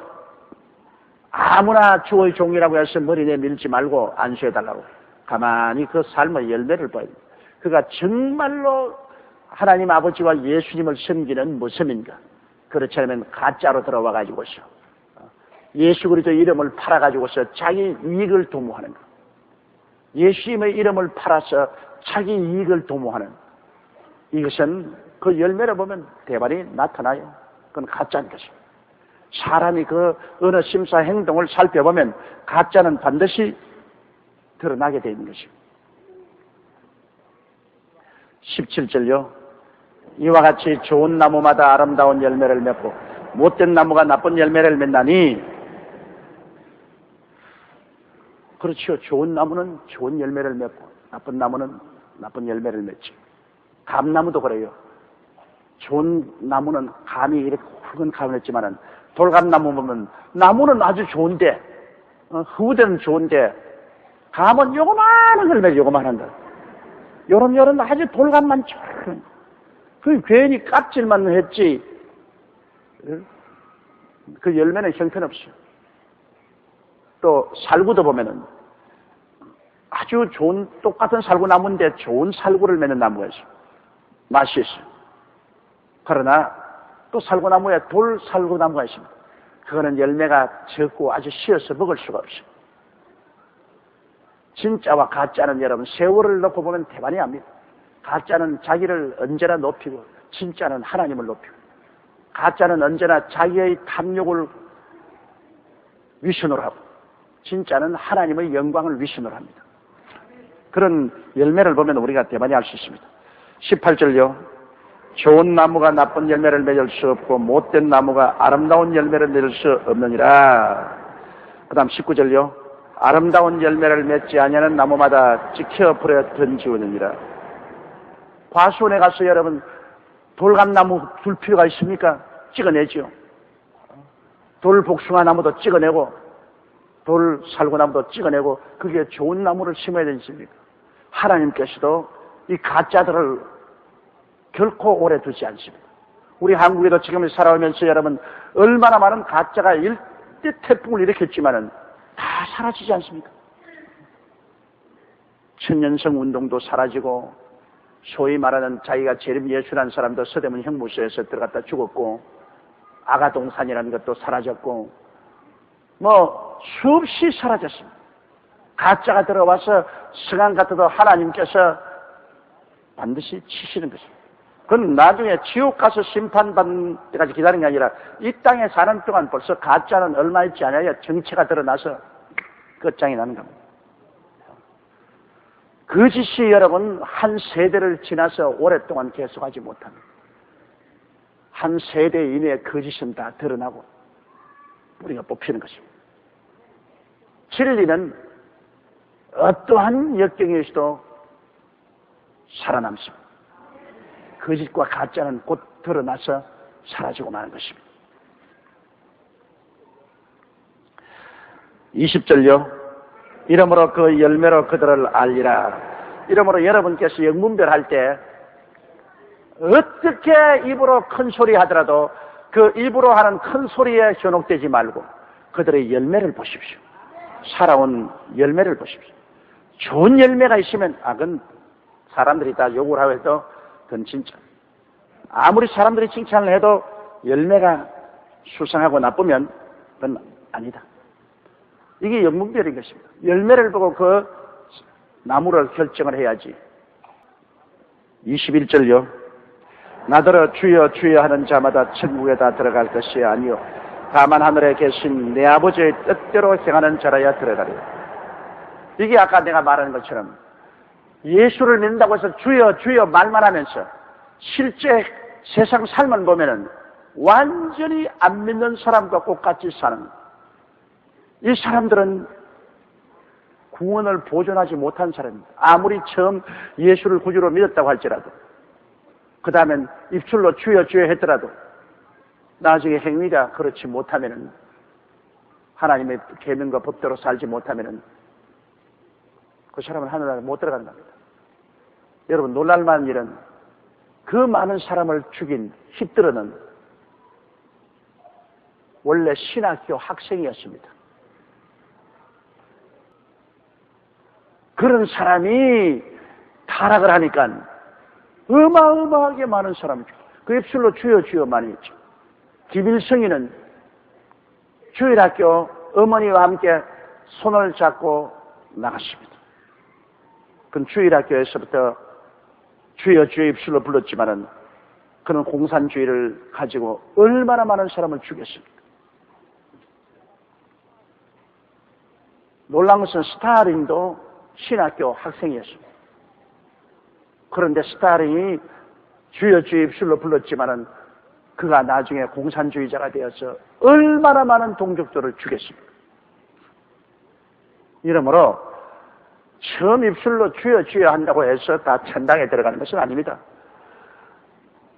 아무나 주의 종이라고 해서 머리 내밀지 말고 안수해달라고 가만히 그 삶의 열매를 봐야 됩니다. 그가 정말로 하나님 아버지와 예수님을 섬기는 모습인가? 그렇지 않으면 가짜로 들어와 가지고서 예수 그리스도 이름을 팔아 가지고서 자기 이익을 도모하는 것. 예수님의 이름을 팔아서 자기 이익을 도모하는 이것은 그 열매를 보면 대발이 나타나요. 그건 가짜인 것입니다. 사람이 그 어느 심사 행동을 살펴보면 가짜는 반드시 드러나게 되는 것입니다. 17절요. 이와 같이 좋은 나무마다 아름다운 열매를 맺고 못된 나무가 나쁜 열매를 맺나니 그렇죠. 좋은 나무는 좋은 열매를 맺고 나쁜 나무는 나쁜 열매를 맺죠. 감나무도 그래요. 좋은 나무는 감이 이렇게 굵은 감을 냈지만은 돌감나무 보면 나무는 아주 좋은데 후대는 좋은데 감은 요거만한 걸 맺어 요거만한 걸. 요런 아주 돌감만 쫙. 그 괜히 깍질만 했지. 그 열매는 형편없어요. 또 살구도 보면은 아주 좋은 똑같은 살구나무인데 좋은 살구를 맺는 나무가 있어요. 맛이 있어요. 그러나 또 살구나무에 돌살구나무가 있습니다. 그거는 열매가 적고 아주 쉬어서 먹을 수가 없어요. 진짜와 가짜는 여러분 세월을 놓고 보면 대반이 압니다. 가짜는 자기를 언제나 높이고 진짜는 하나님을 높이고 가짜는 언제나 자기의 탐욕을 위선으로 하고 진짜는 하나님의 영광을 위선으로 합니다. 그런 열매를 보면 우리가 대반히 알 수 있습니다. 18절요. 좋은 나무가 나쁜 열매를 맺을 수 없고 못된 나무가 아름다운 열매를 맺을 수 없느니라. 그 다음 19절요. 아름다운 열매를 맺지 아니하는 나무마다 찍혀 불에 던지우느니라. 과수원에 가서 여러분 돌감나무 둘 필요가 있습니까? 찍어내죠. 돌복숭아 나무도 찍어내고 돌살구나무도 찍어내고 그게 좋은 나무를 심어야 되지 않습니까? 하나님께서도 이 가짜들을 결코 오래 두지 않습니다. 우리 한국에도 지금 살아오면서 여러분 얼마나 많은 가짜가 일대 태풍을 일으켰지만은 다 사라지지 않습니까? 천년성 운동도 사라지고 소위 말하는 자기가 재림 예수라는 사람도 서대문 형무소에서 들어갔다 죽었고 아가동산이라는 것도 사라졌고 뭐 수없이 사라졌습니다. 가짜가 들어와서 성안 같아도 하나님께서 반드시 치시는 것입니다. 그건 나중에 지옥 가서 심판받는 때까지 기다리는 게 아니라 이 땅에 사는 동안 벌써 가짜는 얼마 있지 않아야 정체가 드러나서 끝장이 나는 겁니다. 거짓이 여러분 한 세대를 지나서 오랫동안 계속하지 못합니다. 한 세대 이내에 거짓은 다 드러나고 우리가 뽑히는 것입니다. 진리는 어떠한 역경에서도 살아남습니다. 거짓과 가짜는 곧 드러나서 사라지고 마는 것입니다. 20절요. 이러므로 그 열매로 그들을 알리라. 이러므로 여러분께서 영문별할 때 어떻게 입으로 큰 소리 하더라도 그 입으로 하는 큰 소리에 현혹되지 말고 그들의 열매를 보십시오. 살아온 열매를 보십시오. 좋은 열매가 있으면 그건 사람들이 다 욕을 하고 해도 그건 진짜. 아무리 사람들이 칭찬을 해도 열매가 수상하고 나쁘면 그건 아니다. 이게 영문별인 것입니다. 열매를 보고 그 나무를 결정을 해야지. 21절요. 나더러 주여 주여 하는 자마다 천국에 다 들어갈 것이 아니요 다만 하늘에 계신 내 아버지의 뜻대로 행하는 자라야 들어가리라. 이게 아까 내가 말한 것처럼 예수를 믿는다고 해서 주여 주여 말만 하면서 실제 세상 삶을 보면은 완전히 안 믿는 사람과 똑같이 사는, 이 사람들은 구원을 보존하지 못한 사람입니다. 아무리 처음 예수를 구주로 믿었다고 할지라도, 그 다음엔 입술로 주여 주여 했더라도 나중에 행위가 그렇지 못하면은, 하나님의 계명과 법대로 살지 못하면은 그 사람은 하늘나라에 못 들어가는 겁니다. 여러분, 놀랄만한 일은 그 많은 사람을 죽인 히틀러는 원래 신학교 학생이었습니다. 그런 사람이 타락을 하니까 어마어마하게 많은 사람이 그 입술로 주여 주여 많이 했죠. 김일성이는 주일학교 어머니와 함께 손을 잡고 나갔습니다. 그는 주일학교에서부터 주여 주여 입술로 불렀지만은 그는 공산주의를 가지고 얼마나 많은 사람을 죽였습니까? 놀라운 것은 스탈린도 신학교 학생이었습니다. 그런데 스탈린이 주여 주여 입술로 불렀지만은 그가 나중에 공산주의자가 되어서 얼마나 많은 동족들을 죽였습니까? 이러므로 처음 입술로 주여 주여 한다고 해서 다 천당에 들어가는 것은 아닙니다.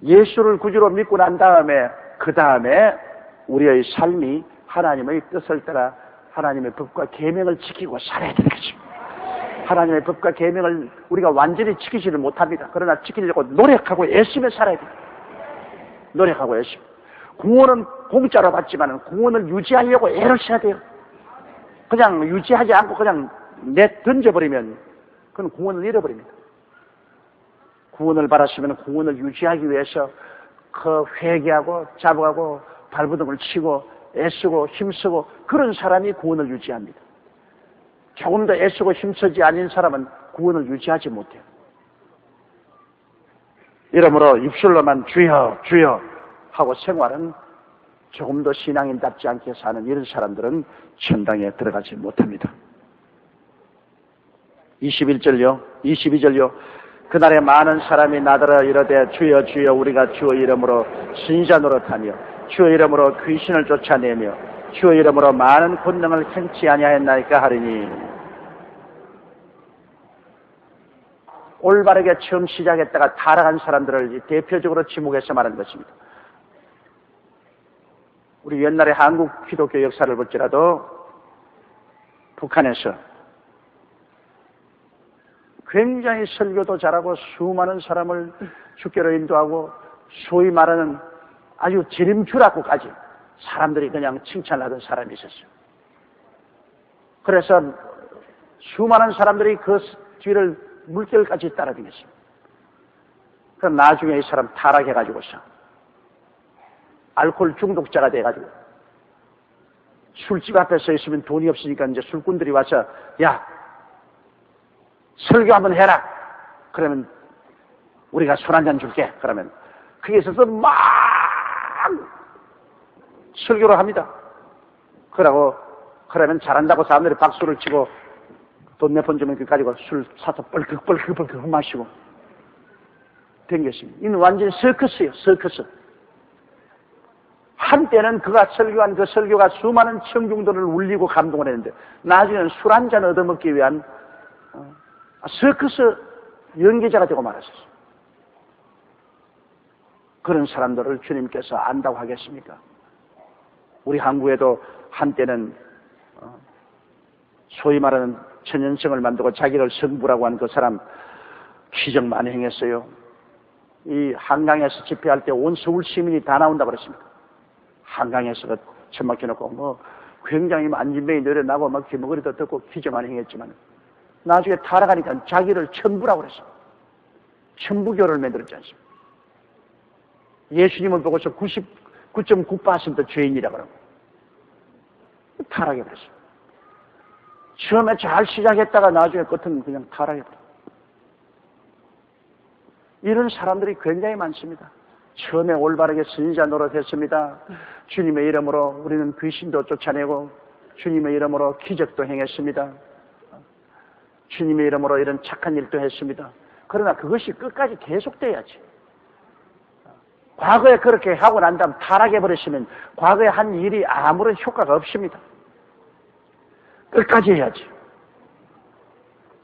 예수를 구주로 믿고 난 다음에, 그 다음에 우리의 삶이 하나님의 뜻을 따라 하나님의 법과 계명을 지키고 살아야 되는 것입니다. 하나님의 법과 계명을 우리가 완전히 지키지를 못합니다. 그러나 지키려고 노력하고 애쓰며 살아야 돼요. 노력하고 애쓰며. 구원은 공짜로 받지만 구원을 유지하려고 애를 써야 돼요. 그냥 유지하지 않고 그냥 던져버리면 그건 구원을 잃어버립니다. 구원을 받았으면 구원을 유지하기 위해서 그 회개하고 자복하고 발버둥을 치고 애쓰고 힘쓰고 그런 사람이 구원을 유지합니다. 조금 더 애쓰고 힘쓰지 않은 사람은 구원을 유지하지 못해요. 이러므로 입술로만 주여 주여 하고 생활은 조금 더 신앙인답지 않게 사는 이런 사람들은 천당에 들어가지 못합니다. 21절요, 22절요. 그날에 많은 사람이 나더러 이르되 주여 주여 우리가 주의 이름으로 신자 노릇하며 주의 이름으로 귀신을 쫓아내며 주의 이름으로 많은 권능을 행치 아니하였나이까 하리니. 올바르게 처음 시작했다가 타락한 사람들을 대표적으로 지목해서 말하는 것입니다. 우리 옛날에 한국 기독교 역사를 볼지라도 북한에서 굉장히 설교도 잘하고 수많은 사람을 주께로 인도하고 소위 말하는 아주 지림주라고까지 사람들이 그냥 칭찬하던 사람이 있었어요. 그래서 수많은 사람들이 그 뒤를 물결까지 따라다녔습니다. 그럼 나중에 이 사람 타락해가지고서 알코올 중독자가 돼가지고 술집 앞에 서 있으면 돈이 없으니까 이제 술꾼들이 와서 야 설교 한번 해라. 그러면 우리가 술 한잔 줄게. 그러면 그게 있어서 막 설교를 합니다. 그러면 잘한다고 사람들이 박수를 치고 돈 몇 번 주면 그 가지고 술 사서 뻘컥 마시고 댕겼습니다. 이는 완전히 서커스예요. 서커스. 한때는 그가 설교한 그 설교가 수많은 청중들을 울리고 감동을 했는데 나중에는 술 한잔 얻어먹기 위한 서커스 연기자가 되고 말았었어요. 그런 사람들을 주님께서 안다고 하겠습니까? 우리 한국에도 한때는 소위 말하는 천연성을 만들고 자기를 성부라고 하는 그 사람 기적 많이 행했어요. 이 한강에서 집회할 때 온 서울 시민이 다 나온다고 그랬습니다. 한강에서 천막 켜놓고 뭐 굉장히 안진뱅이 내려나고 막 귀머거리도 듣고 기적 많이 행했지만 나중에 타락하니까 자기를 천부라고 그랬어요. 천부교를 만들었지 않습니까? 예수님을 보고서 99.9% 죄인이라고 그러고 타락해버렸어요. 처음에 잘 시작했다가 나중에 끝은 그냥 타락해버려요. 이런 사람들이 굉장히 많습니다. 처음에 올바르게 선지자 노릇했습니다. 주님의 이름으로 우리는 귀신도 쫓아내고 주님의 이름으로 기적도 행했습니다. 주님의 이름으로 이런 착한 일도 했습니다. 그러나 그것이 끝까지 계속돼야지. 과거에 그렇게 하고 난 다음 타락해버리시면 과거에 한 일이 아무런 효과가 없습니다. 끝까지 해야지.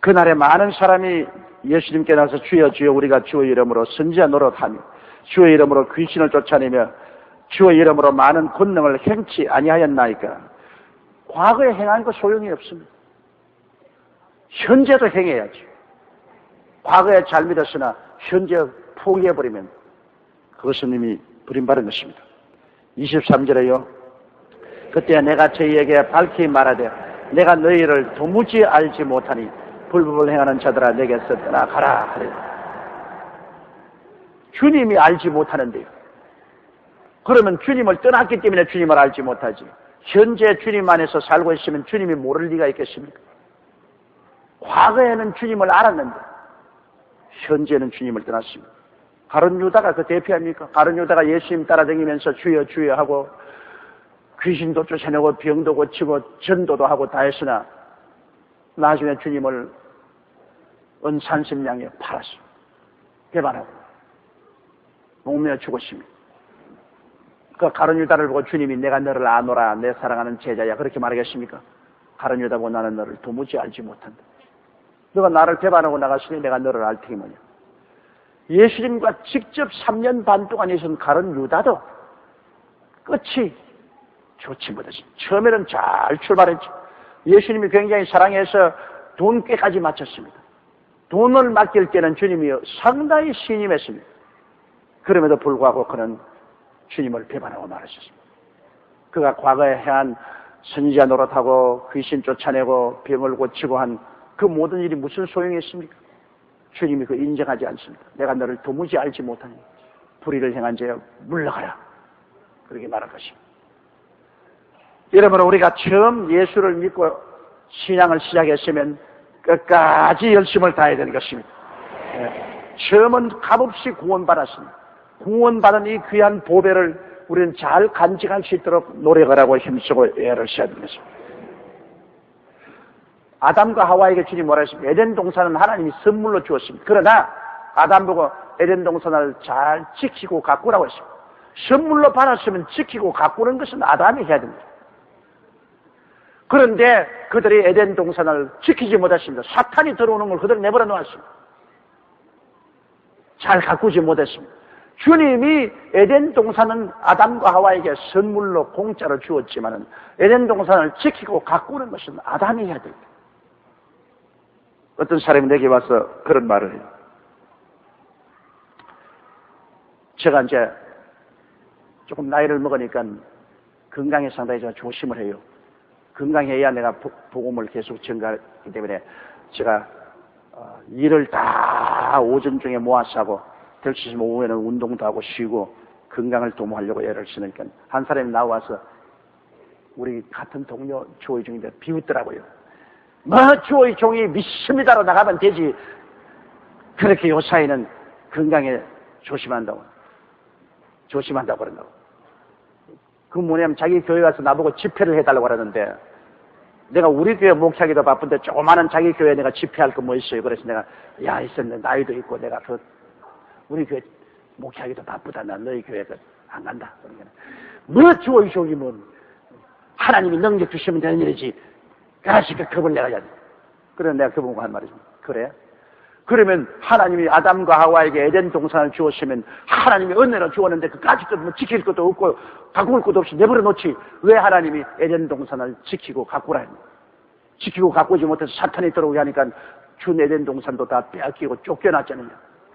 그날에 많은 사람이 예수님께 나서 주여 주여 우리가 주의 이름으로 선지자 노릇하며 주의 이름으로 귀신을 쫓아내며 주의 이름으로 많은 권능을 행치 아니하였나이까. 과거에 행한 거 소용이 없습니다. 현재도 행해야지. 과거에 잘 믿었으나 현재 포기해버리면 그것은 이미 버림받은 것입니다. 23절에요. 그때 내가 저희에게 밝히 말하되 내가 너희를 도무지 알지 못하니 불법을 행하는 자들아 내게서 떠나가라 하리라. 주님이 알지 못하는데요. 그러면 주님을 떠났기 때문에 주님을 알지 못하지. 현재 주님 안에서 살고 있으면 주님이 모를 리가 있겠습니까? 과거에는 주님을 알았는데 현재는 주님을 떠났습니다. 가룟 유다가 그 대표 아닙니까? 가룟 유다가 예수님 따라다니면서 주여 주여 하고 귀신도 쫓아내고 병도 고치고 전도도 하고 다 했으나 나중에 주님을 은산심량에 팔았습니다. 배반하고 목매어 죽었습니다. 그 가룟 유다를 보고 주님이 내가 너를 아노라 내 사랑하는 제자야 그렇게 말하겠습니까? 가룟 유다 보고 나는 너를 도무지 알지 못한다. 너가 나를 배반하고 나갔으니 내가 너를 알 테니 뭐냐. 예수님과 직접 3년 반 동안 있은 가룟 유다도 끝이 좋지 못했습니다. 처음에는 잘 출발했죠. 예수님이 굉장히 사랑해서 돈꾀까지 마쳤습니다. 돈을 맡길 때는 주님이 상당히 신임했습니다. 그럼에도 불구하고 그는 주님을 배반하고 말하셨습니다. 그가 과거에 행한 선지자 노릇하고 귀신 쫓아내고 병을 고치고 한 그 모든 일이 무슨 소용이 있습니까? 주님이 그 인정하지 않습니다. 내가 너를 도무지 알지 못하니 불의를 행한 자여 물러가라. 그렇게 말할 것입니다. 여러분 우리가 처음 예수를 믿고 신앙을 시작했으면 끝까지 열심을 다해야 되는 것입니다. 처음은 값없이 구원받았습니다. 구원받은 이 귀한 보배를 우리는 잘 간직할 수 있도록 노력을 하고 힘쓰고 애를 써야 되는 것입니다. 아담과 하와에게 주님이 뭐라 했습니까? 에덴 동산은 하나님이 선물로 주었습니다. 그러나 아담 보고 에덴 동산을 잘 지키고 가꾸라고 했습니다. 선물로 받았으면 지키고 가꾸는 것은 아담이 해야 됩니다. 그런데 그들이 에덴 동산을 지키지 못했습니다. 사탄이 들어오는 걸 그대로 내버려 놓았습니다. 잘 가꾸지 못했습니다. 주님이 에덴 동산은 아담과 하와에게 선물로 공짜로 주었지만은 에덴 동산을 지키고 가꾸는 것은 아담이 해야 됩니다. 어떤 사람이 내게 와서 그런 말을 해요. 제가 이제 조금 나이를 먹으니까 건강에 상당히 제가 조심을 해요. 건강해야 내가 복음을 계속 전가하기 때문에 제가 일을 다 오전 중에 모아서 하고 될 수 있으면 오후에는 운동도 하고 쉬고 건강을 도모하려고 애를 쓰니까 한 사람이 나와서 우리 같은 동료 주의 중인데 비웃더라고요. 뭐 주의 종이 믿습니다로 나가면 되지. 그렇게 요 사이는 건강에 조심한다고 그런다고. 그 뭐냐면 자기 교회 가서 나보고 집회를 해달라고 그러는데 내가 우리 교회 목회하기도 바쁜데 조그마한 자기 교회에 내가 집회할 거 뭐 있어요. 그래서 내가 야 있었는데 나이도 있고 내가 그 우리 교회 목회하기도 바쁘다. 나 너희 교회 안 간다. 뭐 주의 종이면 하나님이 능력 주시면 되는 일이지. 그러니까 겁을 내가 해야지. 그래서 내가 그분과 한 말이죠. 그래? 그러면 하나님이 아담과 하와에게 에덴 동산을 주었으면 하나님이 은혜로 주었는데 그까짓 뭐 지킬 것도 없고 가꾸을 것도 없이 내버려 놓지. 왜 하나님이 에덴 동산을 지키고 가꾸라 했냐. 지키고 가꾸지 못해서 사탄이 들어오게 하니까 준 에덴 동산도 다 빼앗기고 쫓겨났잖아요.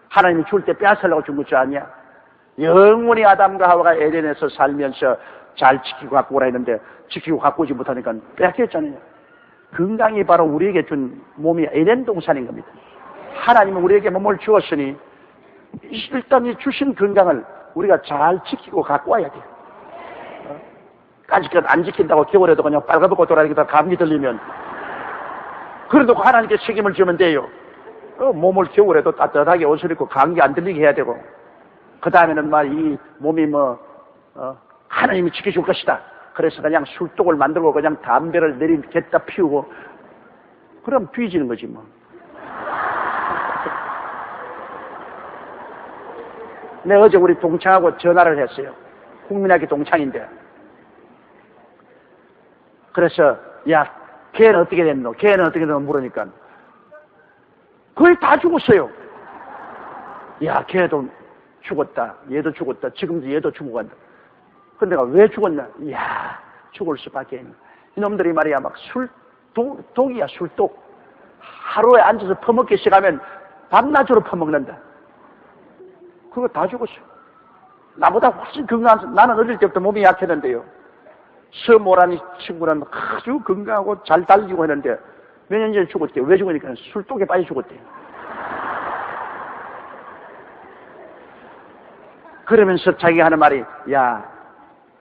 하나님이 줄 때 빼앗으려고 준 것이 아니야. 영원히 아담과 하와가 에덴에서 살면서 잘 지키고 가꾸라 했는데 지키고 가꾸지 못하니까 빼앗겼잖아요. 건강이 바로 우리에게 준 몸이 에덴 동산인 겁니다. 하나님은 우리에게 몸을 주었으니 일단 이 주신 건강을 우리가 잘 지키고 갖고 와야 돼요. 까짓것 안 지킨다고 겨울에도 그냥 빨가벗고 돌아다니다 감기 들리면 그래도 하나님께 책임을 지면 돼요. 몸을 겨울에도 따뜻하게 옷을 입고 감기 안 들리게 해야 되고 그 다음에는 막 이 몸이 하나님이 지켜줄 것이다. 그래서 그냥 술독을 만들고 그냥 담배를 내리겠다 피우고, 그럼 뒤지는 거지 뭐. 내가 어제 우리 동창하고 전화를 했어요. 국민학교 동창인데. 그래서 야, 걔는 어떻게 됐노? 걔는 어떻게 됐노? 물으니까 거의 다 죽었어요. 야, 걔도 죽었다. 얘도 죽었다. 지금도 얘도 죽어간다. 근데 내가 왜 죽었나? 이야, 죽을 수밖에 없네. 이놈들이 말이야, 막 독이야, 술독. 하루에 앉아서 퍼먹기 시작하면 밤낮으로 퍼먹는다. 그거 다 죽었어. 나보다 훨씬 건강한, 나는 어릴 때부터 몸이 약했는데요. 서모라는 친구는 아주 건강하고 잘 달리고 했는데 몇 년 전에 죽었대요. 왜 죽으니까 술독에 빠져 죽었대요. 그러면서 자기가 하는 말이, 야,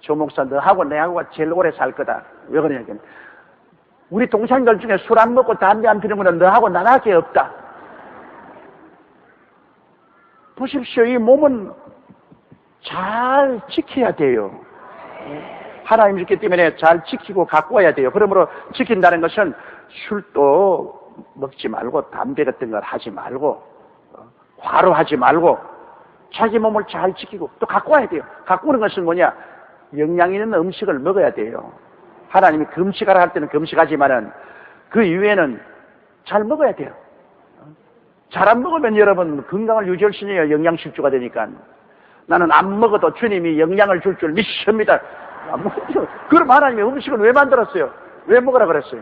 조 목사 너하고 내하고가 제일 오래 살 거다. 왜 그러냐니까, 우리 동창들 중에 술 안 먹고 담배 안 피는 거는 너하고 나밖에 없다. 보십시오. 이 몸은 잘 지켜야 돼요. 하나님 있기 때문에 잘 지키고 갖고 와야 돼요. 그러므로 지킨다는 것은 술도 먹지 말고 담배 같은 걸 하지 말고 과로하지 말고 자기 몸을 잘 지키고 또 갖고 와야 돼요. 갖고 오는 것은 뭐냐? 영양 있는 음식을 먹어야 돼요. 하나님이 금식하라 할 때는 금식하지만은 그 이후에는 잘 먹어야 돼요. 잘 안 먹으면 여러분 건강을 유지할 수 있는 영양실조가 되니까, 나는 안 먹어도 주님이 영양을 줄 줄 믿습니다. 그럼 하나님이 음식을 왜 만들었어요? 왜 먹으라 그랬어요?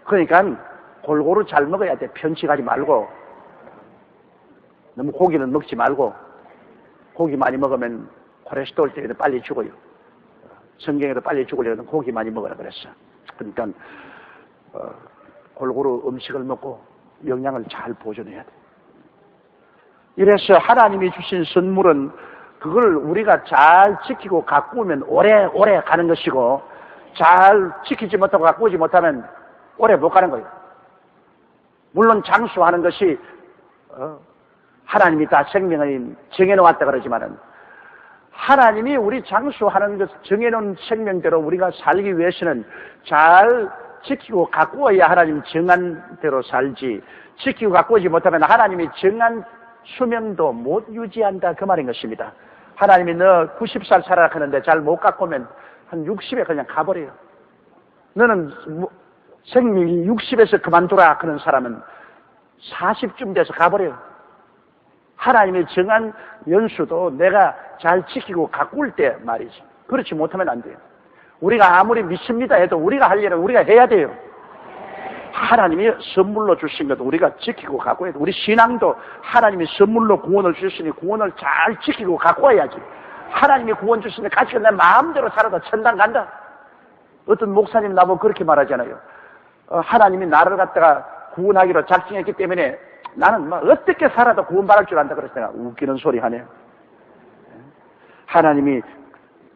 그러니까 골고루 잘 먹어야 돼. 편식하지 말고, 너무 고기는 먹지 말고. 고기 많이 먹으면 콜레스테롤 때문에 빨리 죽어요. 성경에도 빨리 죽으려면 고기 많이 먹으라 그랬어. 그러니까 골고루 음식을 먹고 영양을 잘 보존해야 돼. 이래서 하나님이 주신 선물은 그걸 우리가 잘 지키고 갖고 오면 오래 가는 것이고, 잘 지키지 못하고 갖고 오지 못하면 오래 못 가는 거예요. 물론 장수하는 것이 하나님이 다 생명을 정해놓았다 그러지만은, 하나님이 우리 장수하는 것 정해놓은 생명대로 우리가 살기 위해서는 잘 지키고 갖고 와야 하나님 정한 대로 살지, 지키고 갖고 오지 못하면 하나님이 정한 수명도 못 유지한다, 그 말인 것입니다. 하나님이 너 90살 살아라 하는데 잘 못 갖고 오면 한 60에 그냥 가버려요. 너는 생명이 60에서 그만두라 그런 사람은 40쯤 돼서 가버려요. 하나님이 정한 연수도 내가 잘 지키고 갖고 올 때 말이지. 그렇지 못하면 안 돼요. 우리가 아무리 믿습니다 해도 우리가 할 일은 우리가 해야 돼요. 하나님이 선물로 주신 것도 우리가 지키고 갖고 와야 돼. 우리 신앙도 하나님이 선물로 구원을 주셨으니 구원을 잘 지키고 갖고 와야지. 하나님이 구원 주시는데 같이 내 마음대로 살아도 천당 간다. 어떤 목사님 나보고 그렇게 말하잖아요. 하나님이 나를 갖다가 구원하기로 작정했기 때문에 나는 막 어떻게 살아도 구원받을 줄 안다 그래서 내가 웃기는 소리 하네요. 하나님이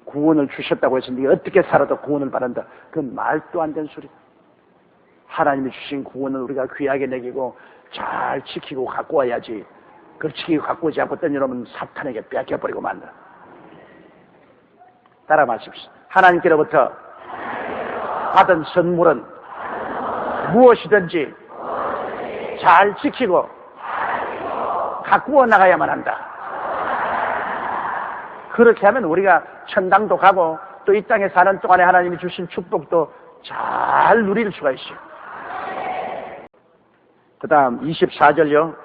구원을 주셨다고 해서 네가 어떻게 살아도 구원을 받는다. 그건 말도 안 되는 소리다. 하나님이 주신 구원은 우리가 귀하게 내기고 잘 지키고 갖고 와야지. 그걸 지키고 갖고 오지 않고 던져놓으면 사탄에게 뺏겨버리고 만다. 따라 마십시오. 하나님께로부터 받은 선물은 무엇이든지 잘 지키고 갖고 와 나가야만 한다. 그렇게 하면 우리가 천당도 가고 또 이 땅에 사는 동안에 하나님이 주신 축복도 잘 누릴 수가 있어요. 그 다음 24절요.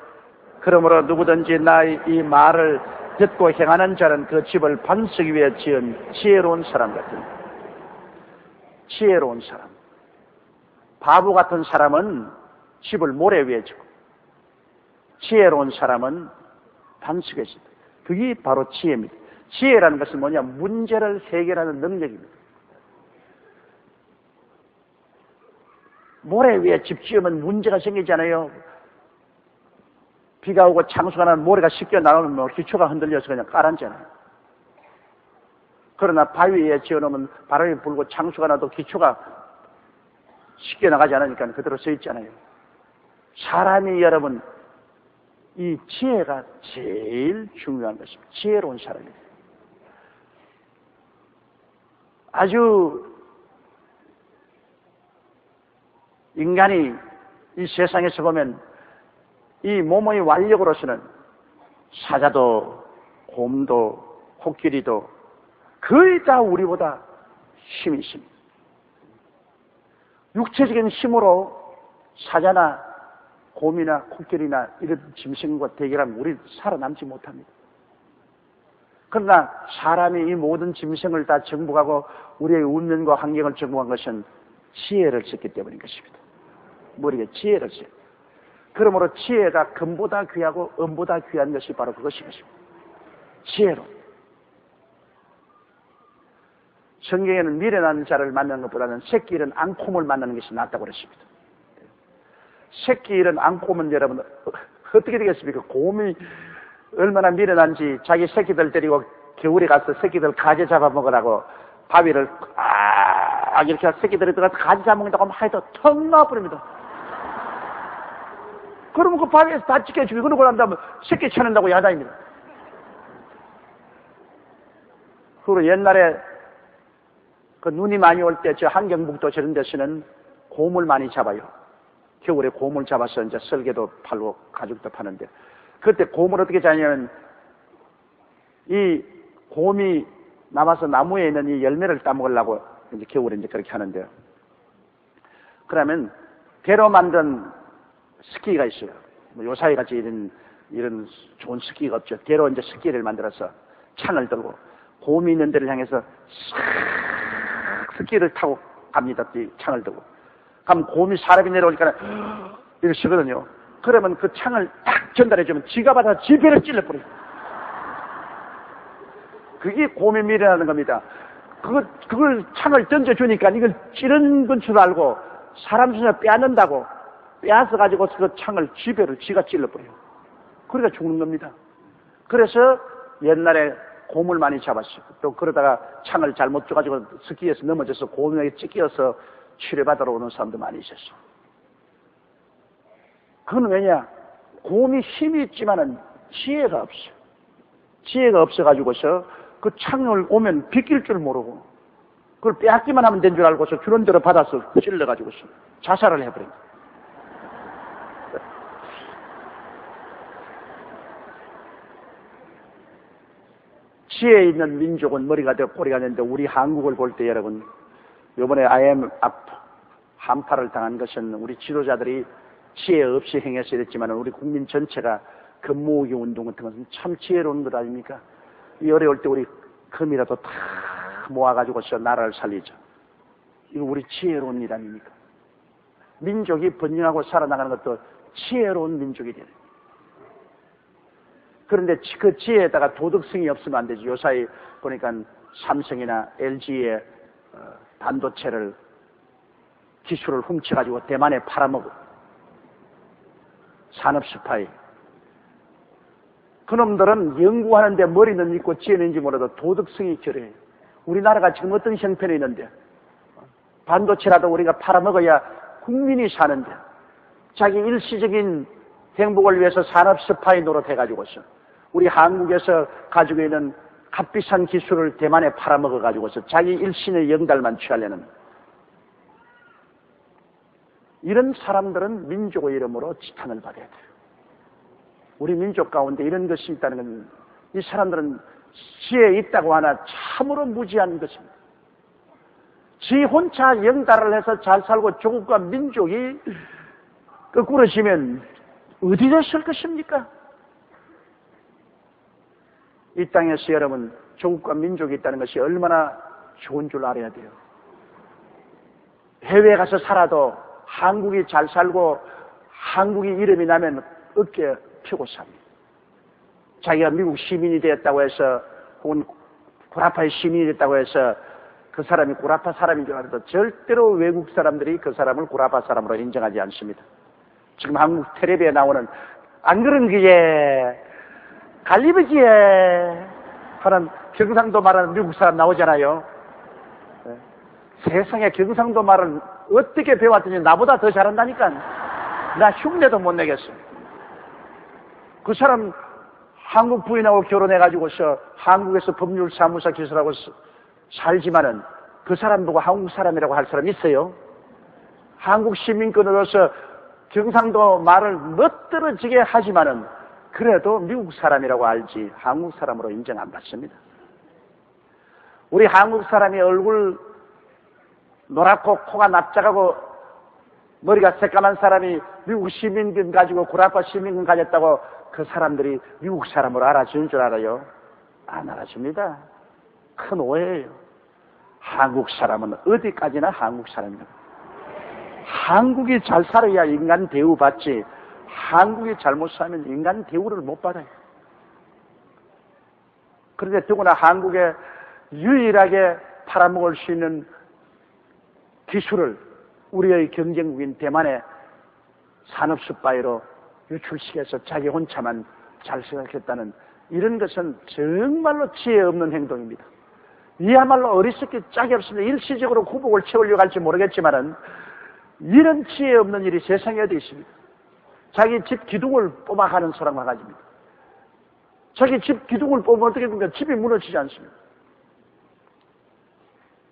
그러므로 누구든지 나의 이 말을 듣고 행하는 자는 그 집을 반석 위에 지은 지혜로운 사람 같은, 지혜로운 사람. 바보 같은 사람은 집을 모래 위에 지고, 지혜로운 사람은 반석에 짓다. 그게 바로 지혜입니다. 지혜라는 것은 뭐냐? 문제를 해결하는 능력입니다. 모래 위에 집 지으면 문제가 생기잖아요. 비가 오고 창수가 나면 모래가 씻겨 나오면 뭐 기초가 흔들려서 그냥 깔았잖아요. 그러나 바위 위에 지어놓으면 바람이 불고 창수가 나도 기초가 씻겨 나가지 않으니까 그대로 서 있잖아요. 사람이 여러분 이 지혜가 제일 중요한 것입니다. 지혜로운 사람이에요. 아주 인간이 이 세상에서 보면 이 몸의 완력으로서는 사자도 곰도 코끼리도 거의 다 우리보다 힘이 있습니다. 육체적인 힘으로 사자나 곰이나 코끼리나 이런 짐승과 대결하면 우리 살아남지 못합니다. 그러나 사람이 이 모든 짐승을 다 정복하고 우리의 운명과 환경을 정복한 것은 지혜를 썼기 때문인 것입니다. 머리에 지혜를 써요. 그러므로 지혜가 금보다 귀하고 은보다 귀한 것이 바로 그것인 것입니다. 지혜로. 성경에는 미련한 자를 만나는 것보다는 새끼 잃은 앙콤을 만나는 것이 낫다고 그랬습니다. 새끼 잃은 앙콤은 여러분 어떻게 되겠습니까? 곰이 얼마나 미련한지 자기 새끼들 데리고 겨울에 가서 새끼들 가지 잡아먹으라고 바위를 이렇게 새끼들이 들어가서 가지 잡아먹는다고 하면 하여도 턱 나와버립니다. 그러면 그 바위에서 다 지켜주고 그러고 난 다음에 새끼 쳐낸다고 야단입니다. 그리고 옛날에 그 눈이 많이 올 때 저 한경북도 저런 데서는 곰을 많이 잡아요. 겨울에 곰을 잡아서 이제 썰개도 팔고 가죽도 파는데 그때 곰을 어떻게 잡냐면 이 곰이 남아서 나무에 있는 이 열매를 따먹으려고 이제 겨울에 이제 그렇게 하는데요. 그러면 대로 만든 스키가 있어요. 뭐 요사이 같이 이런 좋은 스키가 없죠. 대로 이제 스키를 만들어서 창을 들고 곰이 있는 데를 향해서 싹 스키를 타고 갑니다. 창을 들고. 그럼 곰이 사람이 내려오니까 이렇게 쓰거든요. 그러면 그 창을 딱 전달해주면 지가 받아 지 배를 찔러버려요. 그게 곰의 미래라는 겁니다. 그걸 창을 던져주니까 이걸 찌른 건 줄 알고 사람 손에 빼앗는다고 빼앗아가지고 그 창을 지 배를 지가 찔러버려요. 그러니까 죽는 겁니다. 그래서 옛날에 곰을 많이 잡았어요. 또 그러다가 창을 잘못 줘가지고 스키에서 넘어져서 곰에게 찢겨서 치료받으러 오는 사람도 많이 있었어요. 그건 왜냐? 곰이 힘이 있지만은 지혜가 없어요. 지혜가 없어가지고서 그 창을 오면 비낄 줄 모르고 그걸 빼앗기만 하면 된 줄 알고서 주는 대로 받아서 찔러가지고서 자살을 해버립니다. 지혜 있는 민족은 머리가 되고 꼬리가 되는데 우리 한국을 볼 때 여러분 이번에 IMF 한파를 당한 것은 우리 지도자들이 지혜 없이 행했어야 됐지만 우리 국민 전체가 금모으기 운동 같은 것은 참 지혜로운 것 아닙니까? 이 어려울 때 우리 금이라도 다 모아가지고서 나라를 살리죠. 이거 우리 지혜로운 일 아닙니까? 민족이 번영하고 살아나가는 것도 지혜로운 민족이 돼요. 그런데 그 지혜에다가 도덕성이 없으면 안 되죠. 요사이 보니까 삼성이나 LG의 반도체를 기술을 훔쳐가지고 대만에 팔아먹어. 산업 스파이. 그놈들은 연구하는데 머리는 있고 지혜는 있는지 몰라도 도덕성이 결여해요. 우리나라가 지금 어떤 형편에 있는데 반도체라도 우리가 팔아먹어야 국민이 사는데 자기 일시적인 행복을 위해서 산업 스파이 노릇해가지고서 우리 한국에서 가지고 있는 값비싼 기술을 대만에 팔아먹어가지고서 자기 일신의 영달만 취하려는 이런 사람들은 민족의 이름으로 지탄을 받아야 돼요. 우리 민족 가운데 이런 것이 있다는 건 이 사람들은 지혜 있다고 하나 참으로 무지한 것입니다. 지 혼자 영달을 해서 잘 살고 조국과 민족이 거꾸러지면 어디 됐을 것입니까? 이 땅에서 여러분 조국과 민족이 있다는 것이 얼마나 좋은 줄 알아야 돼요. 해외에 가서 살아도 한국이 잘 살고 한국이 이름이 나면 어깨 펴고 삽니다. 자기가 미국 시민이 되었다고 해서 혹은 구라파의 시민이 됐다고 해서 그 사람이 구라파 사람인 줄 알아도 절대로 외국 사람들이 그 사람을 구라파 사람으로 인정하지 않습니다. 지금 한국 텔레비에 나오는 안 그런 그게 갈리버지에 하는 경상도 말하는 미국 사람 나오잖아요. 세상에 경상도 말을 어떻게 배웠더니 나보다 더 잘한다니까. 나 흉내도 못 내겠어. 그 사람 한국 부인하고 결혼해가지고서 한국에서 법률사무소 기술하고 살지만은 그 사람 보고 한국 사람이라고 할 사람 있어요? 한국 시민권으로서 경상도 말을 멋들어지게 하지만은 그래도 미국 사람이라고 알지 한국 사람으로 인정 안 받습니다. 우리 한국 사람이 얼굴 노랗고 코가 납작하고 머리가 새까만 사람이 미국 시민권 가지고 구라파 시민권 가졌다고 그 사람들이 미국 사람으로 알아주는 줄 알아요? 안 알아줍니다. 큰 오해예요. 한국 사람은 어디까지나 한국 사람입니다. 한국이 잘 살아야 인간 대우 받지 한국이 잘못 살면 인간 대우를 못 받아요. 그런데 더구나 한국에 유일하게 팔아먹을 수 있는 기술을 우리의 경쟁국인 대만의 산업스파이로 유출시켜서 자기 혼자만 잘 생각했다는 이런 것은 정말로 지혜 없는 행동입니다. 이야말로 어리석기 짝이 없습니다. 일시적으로 구복을 채우려고 할지 모르겠지만은 이런 지혜 없는 일이 세상에 어디 있습니다. 자기 집 기둥을 뽑아가는 사람과 가집니다. 자기 집 기둥을 뽑으면 어떻게 됩니까? 집이 무너지지 않습니다.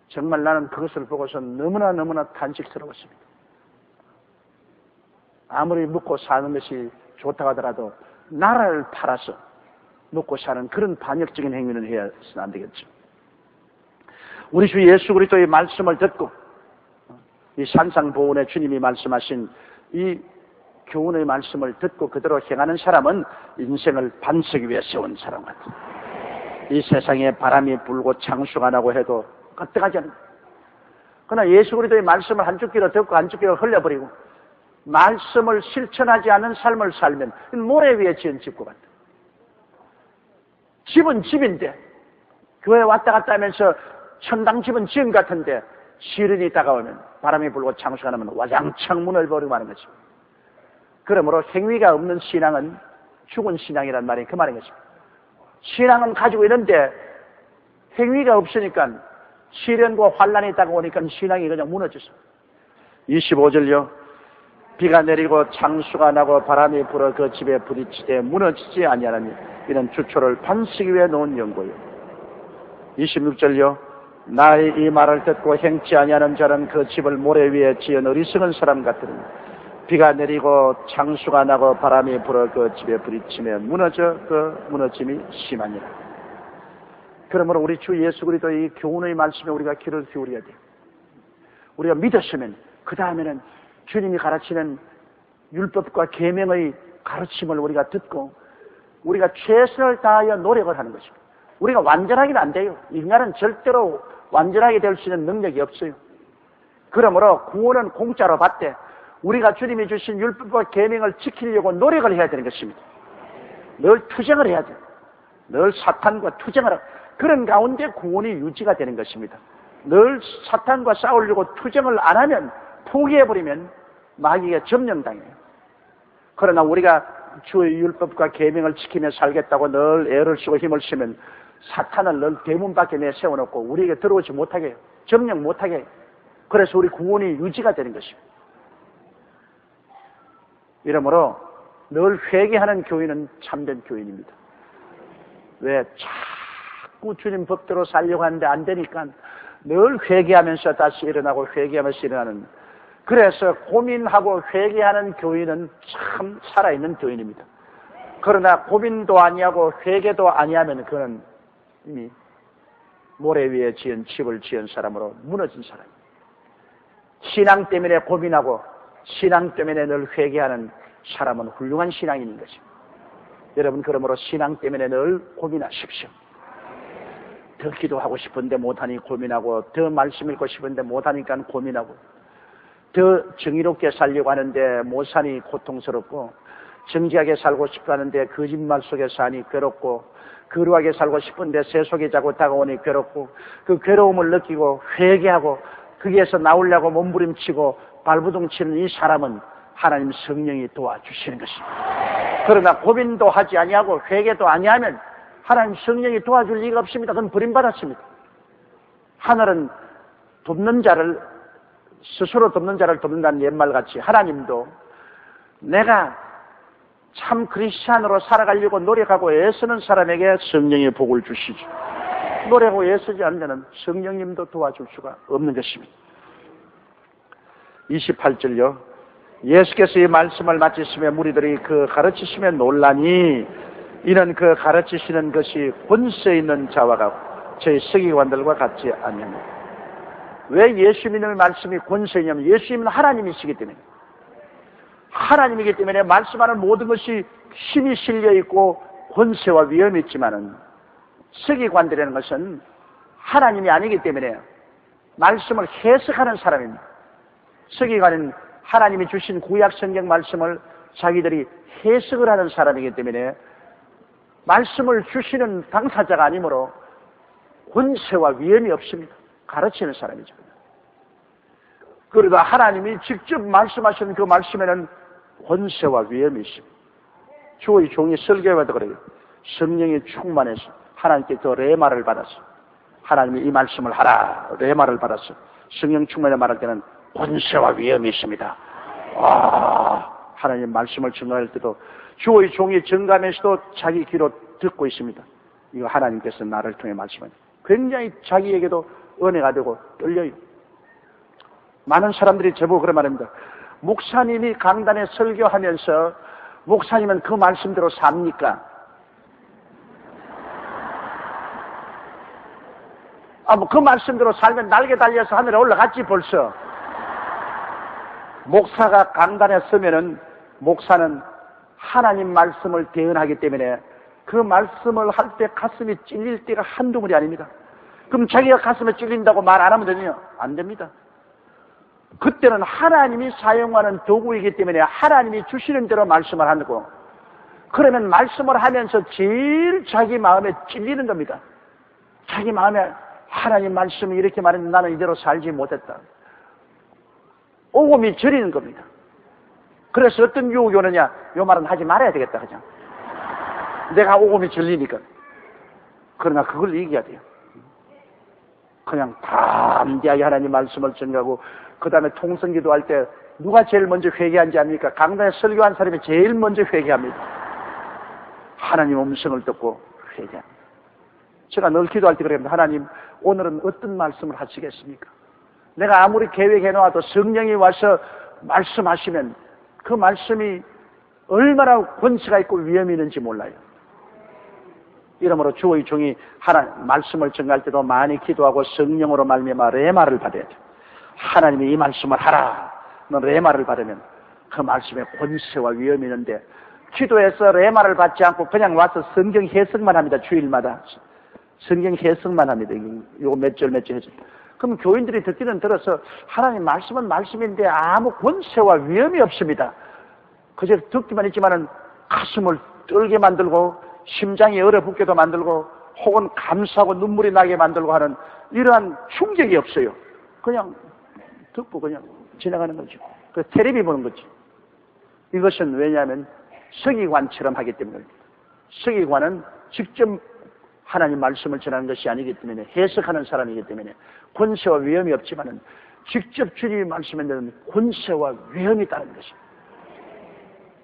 정말 나는 그것을 보고서 너무나 탄식스러웠습니다. 아무리 먹고 사는 것이 좋다고 하더라도 나라를 팔아서 먹고 사는 그런 반역적인 행위는 해서는 안 되겠죠. 우리 주 예수 그리스도의 말씀을 듣고 이 산상보훈의 주님이 말씀하신 이 교훈의 말씀을 듣고 그대로 행하는 사람은 인생을 반석 위에 세운 사람 같아요. 이 세상에 바람이 불고 창수가 나고 해도 까뜩하지 않습니다. 그러나 예수 그리스도의 말씀을 한쪽 귀로 듣고 한쪽 귀로 흘려버리고 말씀을 실천하지 않은 삶을 살면 모래 위에 지은 집과 같아요. 집은 집인데 교회 왔다 갔다 하면서 천당 집은 지은 같은데 시련이 다가오면 바람이 불고 창수가 나면 와장창 문을 버리고 마는 것입니다. 그러므로 행위가 없는 신앙은 죽은 신앙이란 말이 그 말인 것입니다. 신앙은 가지고 있는데 행위가 없으니까 시련과 환란이 다가오니까 신앙이 그냥 무너졌어요. 25절요. 비가 내리고 창수가 나고 바람이 불어 그 집에 부딪히되 무너지지 아니하나니 이는 주초를 반석 위에 놓은 연고요. 26절요. 나의 이 말을 듣고 행치 아니하는 자는 그 집을 모래 위에 지은 어리석은 사람 같으니 비가 내리고 창수가 나고 바람이 불어 그 집에 부딪히며 무너져 그 무너짐이 심하니라. 그러므로 우리 주 예수 그리스도의 이 교훈의 말씀에 우리가 귀를 기울여야 돼요. 우리가 믿었으면 그 다음에는 주님이 가르치는 율법과 계명의 가르침을 우리가 듣고 우리가 최선을 다하여 노력을 하는 것입니다. 우리가 완전하기는 안 돼요. 인간은 절대로 완전하게 될 수 있는 능력이 없어요. 그러므로 구원은 공짜로 받되 우리가 주님이 주신 율법과 계명을 지키려고 노력을 해야 되는 것입니다. 늘 투쟁을 해야 돼요. 늘 사탄과 투쟁을 하고 그런 가운데 구원이 유지가 되는 것입니다. 늘 사탄과 싸우려고 투쟁을 안 하면 포기해버리면 마귀가 점령당해요. 그러나 우리가 주의 율법과 계명을 지키며 살겠다고 늘 애를 쓰고 힘을 쓰면 사탄을 늘 대문 밖에 내세워놓고 우리에게 들어오지 못하게 해요. 점령 못하게 해요. 그래서 우리 구원이 유지가 되는 것입니다. 이러므로 늘 회개하는 교인은 참된 교인입니다. 왜? 자꾸 주님 법대로 살려고 하는데 안 되니까 늘 회개하면서 다시 일어나고 회개하면서 일어나는, 그래서 고민하고 회개하는 교인은 참 살아있는 교인입니다. 그러나 고민도 아니하고 회개도 아니하면 그는 이미 모래 위에 지은 집을 지은 사람으로 무너진 사람입니다. 신앙 때문에 고민하고 신앙 때문에 늘 회개하는 사람은 훌륭한 신앙인인 것입니다. 여러분, 그러므로 신앙 때문에 늘 고민하십시오. 더 기도하고 싶은데 못하니 고민하고, 더 말씀 읽고 싶은데 못하니까 고민하고, 더 정의롭게 살려고 하는데 못 사니 고통스럽고, 정직하게 살고 싶어 하는데 거짓말 속에 사니 괴롭고, 거룩하게 살고 싶은데 세속이 자꾸 다가오니 괴롭고, 그 괴로움을 느끼고 회개하고 거기에서 나오려고 몸부림치고 발부둥치는 이 사람은 하나님 성령이 도와주시는 것입니다. 그러나 고민도 하지 아니하고 회개도 아니하면 하나님 성령이 도와줄 리가 없습니다. 그건 버림받았습니다. 하늘은 돕는 자를, 스스로 돕는 자를 돕는다는 옛말같이 하나님도 내가 참 크리스찬으로 살아가려고 노력하고 애쓰는 사람에게 성령의 복을 주시죠. 노력하고 애쓰지 않으면 성령님도 도와줄 수가 없는 것입니다. 28절요. 예수께서 이 말씀을 마치시며 무리들이 그 가르치시며 놀라니 이는 그 가르치시는 것이 권세 있는 자와 같고 저희 서기관들과 같지 않느냐. 왜 예수님의 말씀이 권세냐면 예수님은 하나님이시기 때문에, 하나님이기 때문에 말씀하는 모든 것이 힘이 실려 있고 권세와 위엄이 있지만은 서기관들이라는 것은 하나님이 아니기 때문에 말씀을 해석하는 사람입니다. 서기관은 하나님이 주신 구약 성경 말씀을 자기들이 해석을 하는 사람이기 때문에 말씀을 주시는 당사자가 아니므로 권세와 위엄이 없습니다. 가르치는 사람이죠. 그러다 하나님이 직접 말씀하시는 그 말씀에는 권세와 위엄이 있습니다. 주의 종이 설교해도 그래요. 성령이 충만해서 하나님께 더 레마를 받았어. 하나님이 이 말씀을 하라. 레마를 받았어. 성령 충만에 말할 때는 권세와 위엄이 있습니다. 하나님 말씀을 증거할 때도 주의 종이 증거하면서도 자기 귀로 듣고 있습니다. 이거 하나님께서 나를 통해 말씀하니 굉장히 자기에게도 은혜가 되고 떨려요. 많은 사람들이 제보고 그런 말입니다. 목사님이 강단에 설교하면서 목사님은 그 말씀대로 삽니까? 그 말씀대로 살면 날개 달려서 하늘에 올라갔지 벌써. 목사가 강단에 서면은 목사는 하나님 말씀을 대언하기 때문에 그 말씀을 할 때 가슴이 찔릴 때가 한두 번이 아닙니다. 그럼 자기가 가슴에 찔린다고 말 안 하면 되냐? 안 됩니다. 그때는 하나님이 사용하는 도구이기 때문에 하나님이 주시는 대로 말씀을 하는 거고, 그러면 말씀을 하면서 제일 자기 마음에 찔리는 겁니다. 자기 마음에 하나님 말씀이 이렇게 말했는데 나는 이대로 살지 못했다. 오금이 저리는 겁니다. 그래서 어떤 유혹이 오느냐? 요 말은 하지 말아야 되겠다 그냥. 내가 오금이 절리니까. 그러나 그걸 이겨야 돼요. 그냥 담대하게 하나님 말씀을 전가하고 그 다음에 통성기도 할 때 누가 제일 먼저 회개한지 압니까? 강단에 설교한 사람이 제일 먼저 회개합니다. 하나님 음성을 듣고 회개합니다. 제가 늘 기도할 때 그럽니다. 하나님, 오늘은 어떤 말씀을 하시겠습니까? 내가 아무리 계획해 놓아도 성령이 와서 말씀하시면 그 말씀이 얼마나 권세가 있고 위험이 있는지 몰라요. 이러므로 주의 종이 하나님 말씀을 전할 때도 많이 기도하고 성령으로 말미암아 레마를 받아야 돼요. 하나님이 이 말씀을 하라. 너 레마를 받으면 그 말씀에 권세와 위험이 있는데 기도해서 레마를 받지 않고 그냥 와서 성경 해석만 합니다. 주일마다 성경 해석만 합니다. 요거 몇 절 해줘. 그럼 교인들이 듣기는 들어서 하나님 말씀은 말씀인데 아무 권세와 위험이 없습니다. 그저 듣기만 있지만은 가슴을 떨게 만들고 심장이 얼어붙게도 만들고 혹은 감사하고 눈물이 나게 만들고 하는 이러한 충격이 없어요. 그냥 듣고 그냥 지나가는 거죠. 그 텔레비 보는 거지. 이것은 왜냐하면 서기관처럼 하기 때문입니다. 서기관은 직접 하나님 말씀을 전하는 것이 아니기 때문에 해석하는 사람이기 때문에 권세와 위험이 없지만은 직접 주님이 말씀하는 권세와 위험이 있다는 것입니다.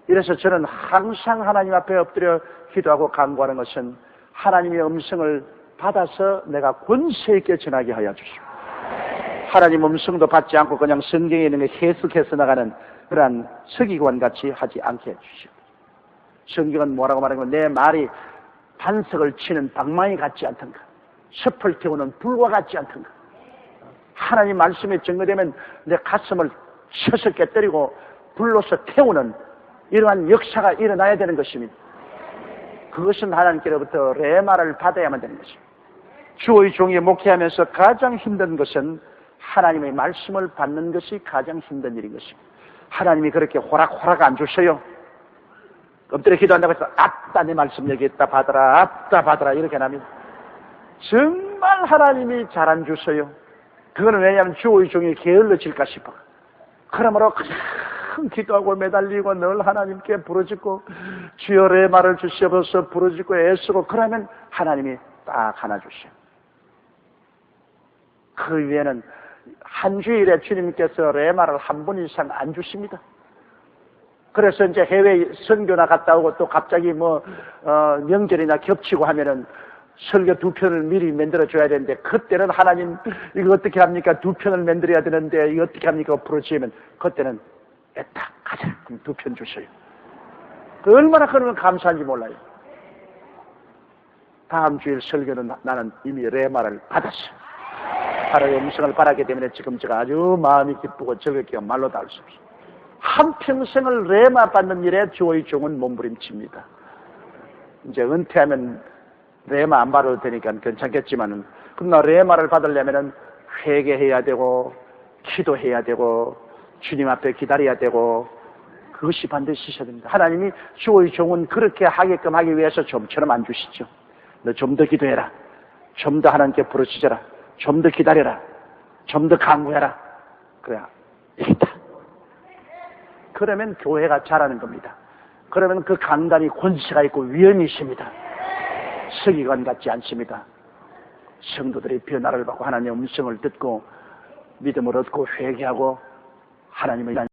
이래서 저는 항상 하나님 앞에 엎드려 기도하고 간구하는 것은 하나님의 음성을 받아서 내가 권세 있게 전하게 하여 주시오. 하나님 음성도 받지 않고 그냥 성경에 있는 게 해석해서 나가는 그러한 서기관 같이 하지 않게 해주시오. 성경은 뭐라고 말하면 내 말이 반석을 치는 방망이 같지 않던가, 숲을 태우는 불과 같지 않던가. 하나님 말씀에 증거되면 내 가슴을 쳐서 깨뜨리고 불로서 태우는 이러한 역사가 일어나야 되는 것입니다. 그것은 하나님께로부터 레마를 받아야만 되는 것입니다. 주의 종이 목회하면서 가장 힘든 것은 하나님의 말씀을 받는 것이 가장 힘든 일인 것입니다. 하나님이 그렇게 호락호락 안 주셔요. 엎드려 기도한다고 해서 아따 내 말씀 여기 있다 받아라, 아따 받아라 이렇게 안 합니다. 정말 하나님이 잘 안 주셔요. 그거는 왜냐하면 주의 종이 게을러질까 싶어. 그러므로 그냥 기도하고 매달리고 늘 하나님께 부르짖고 주여 레마를 주시옵소서 부르짖고 애쓰고 그러면 하나님이 딱 하나 주셔요. 그 위에는 한 주일에 주님께서 레마를 한 번 이상 안 주십니다. 그래서 이제 해외 선교나 갔다 오고 또 갑자기 명절이나 겹치고 하면은 설교 2편을 미리 만들어줘야 되는데, 그때는 하나님, 이거 어떻게 합니까? 2편을 만들어야 되는데, 이거 어떻게 합니까? 부르시면, 그때는, 딱, 가자. 그럼 2편 주셔요. 얼마나 그러면 감사한지 몰라요. 다음 주일 설교는 나는 이미 레마를 받았어요. 하나님의 음성을 받았기 때문에 지금 제가 아주 마음이 기쁘고 즐겁게 말로 다 할 수 없어요. 한평생을 레마 받는 일에 주의 종은 몸부림칩니다. 이제 은퇴하면 레마 안 받아도 되니까 괜찮겠지만은, 그러나 레마를 받으려면은 회개해야 되고, 기도해야 되고, 주님 앞에 기다려야 되고, 그것이 반드시 있어야 됩니다. 하나님이 주의 종은 그렇게 하게끔 하기 위해서 좀처럼 안 주시죠. 너 좀 더 기도해라. 좀 더 하나님께 부르짖어라. 좀 더 기다려라. 좀 더 강구해라. 그래야 이기다. 그러면 교회가 자라는 겁니다. 그러면 그 강단이 권세가 있고 위엄이 있습니다. 서기관 같지 않습니다. 성도들이 변화를 받고 하나님의 음성을 듣고 믿음을 얻고 회개하고 하나님의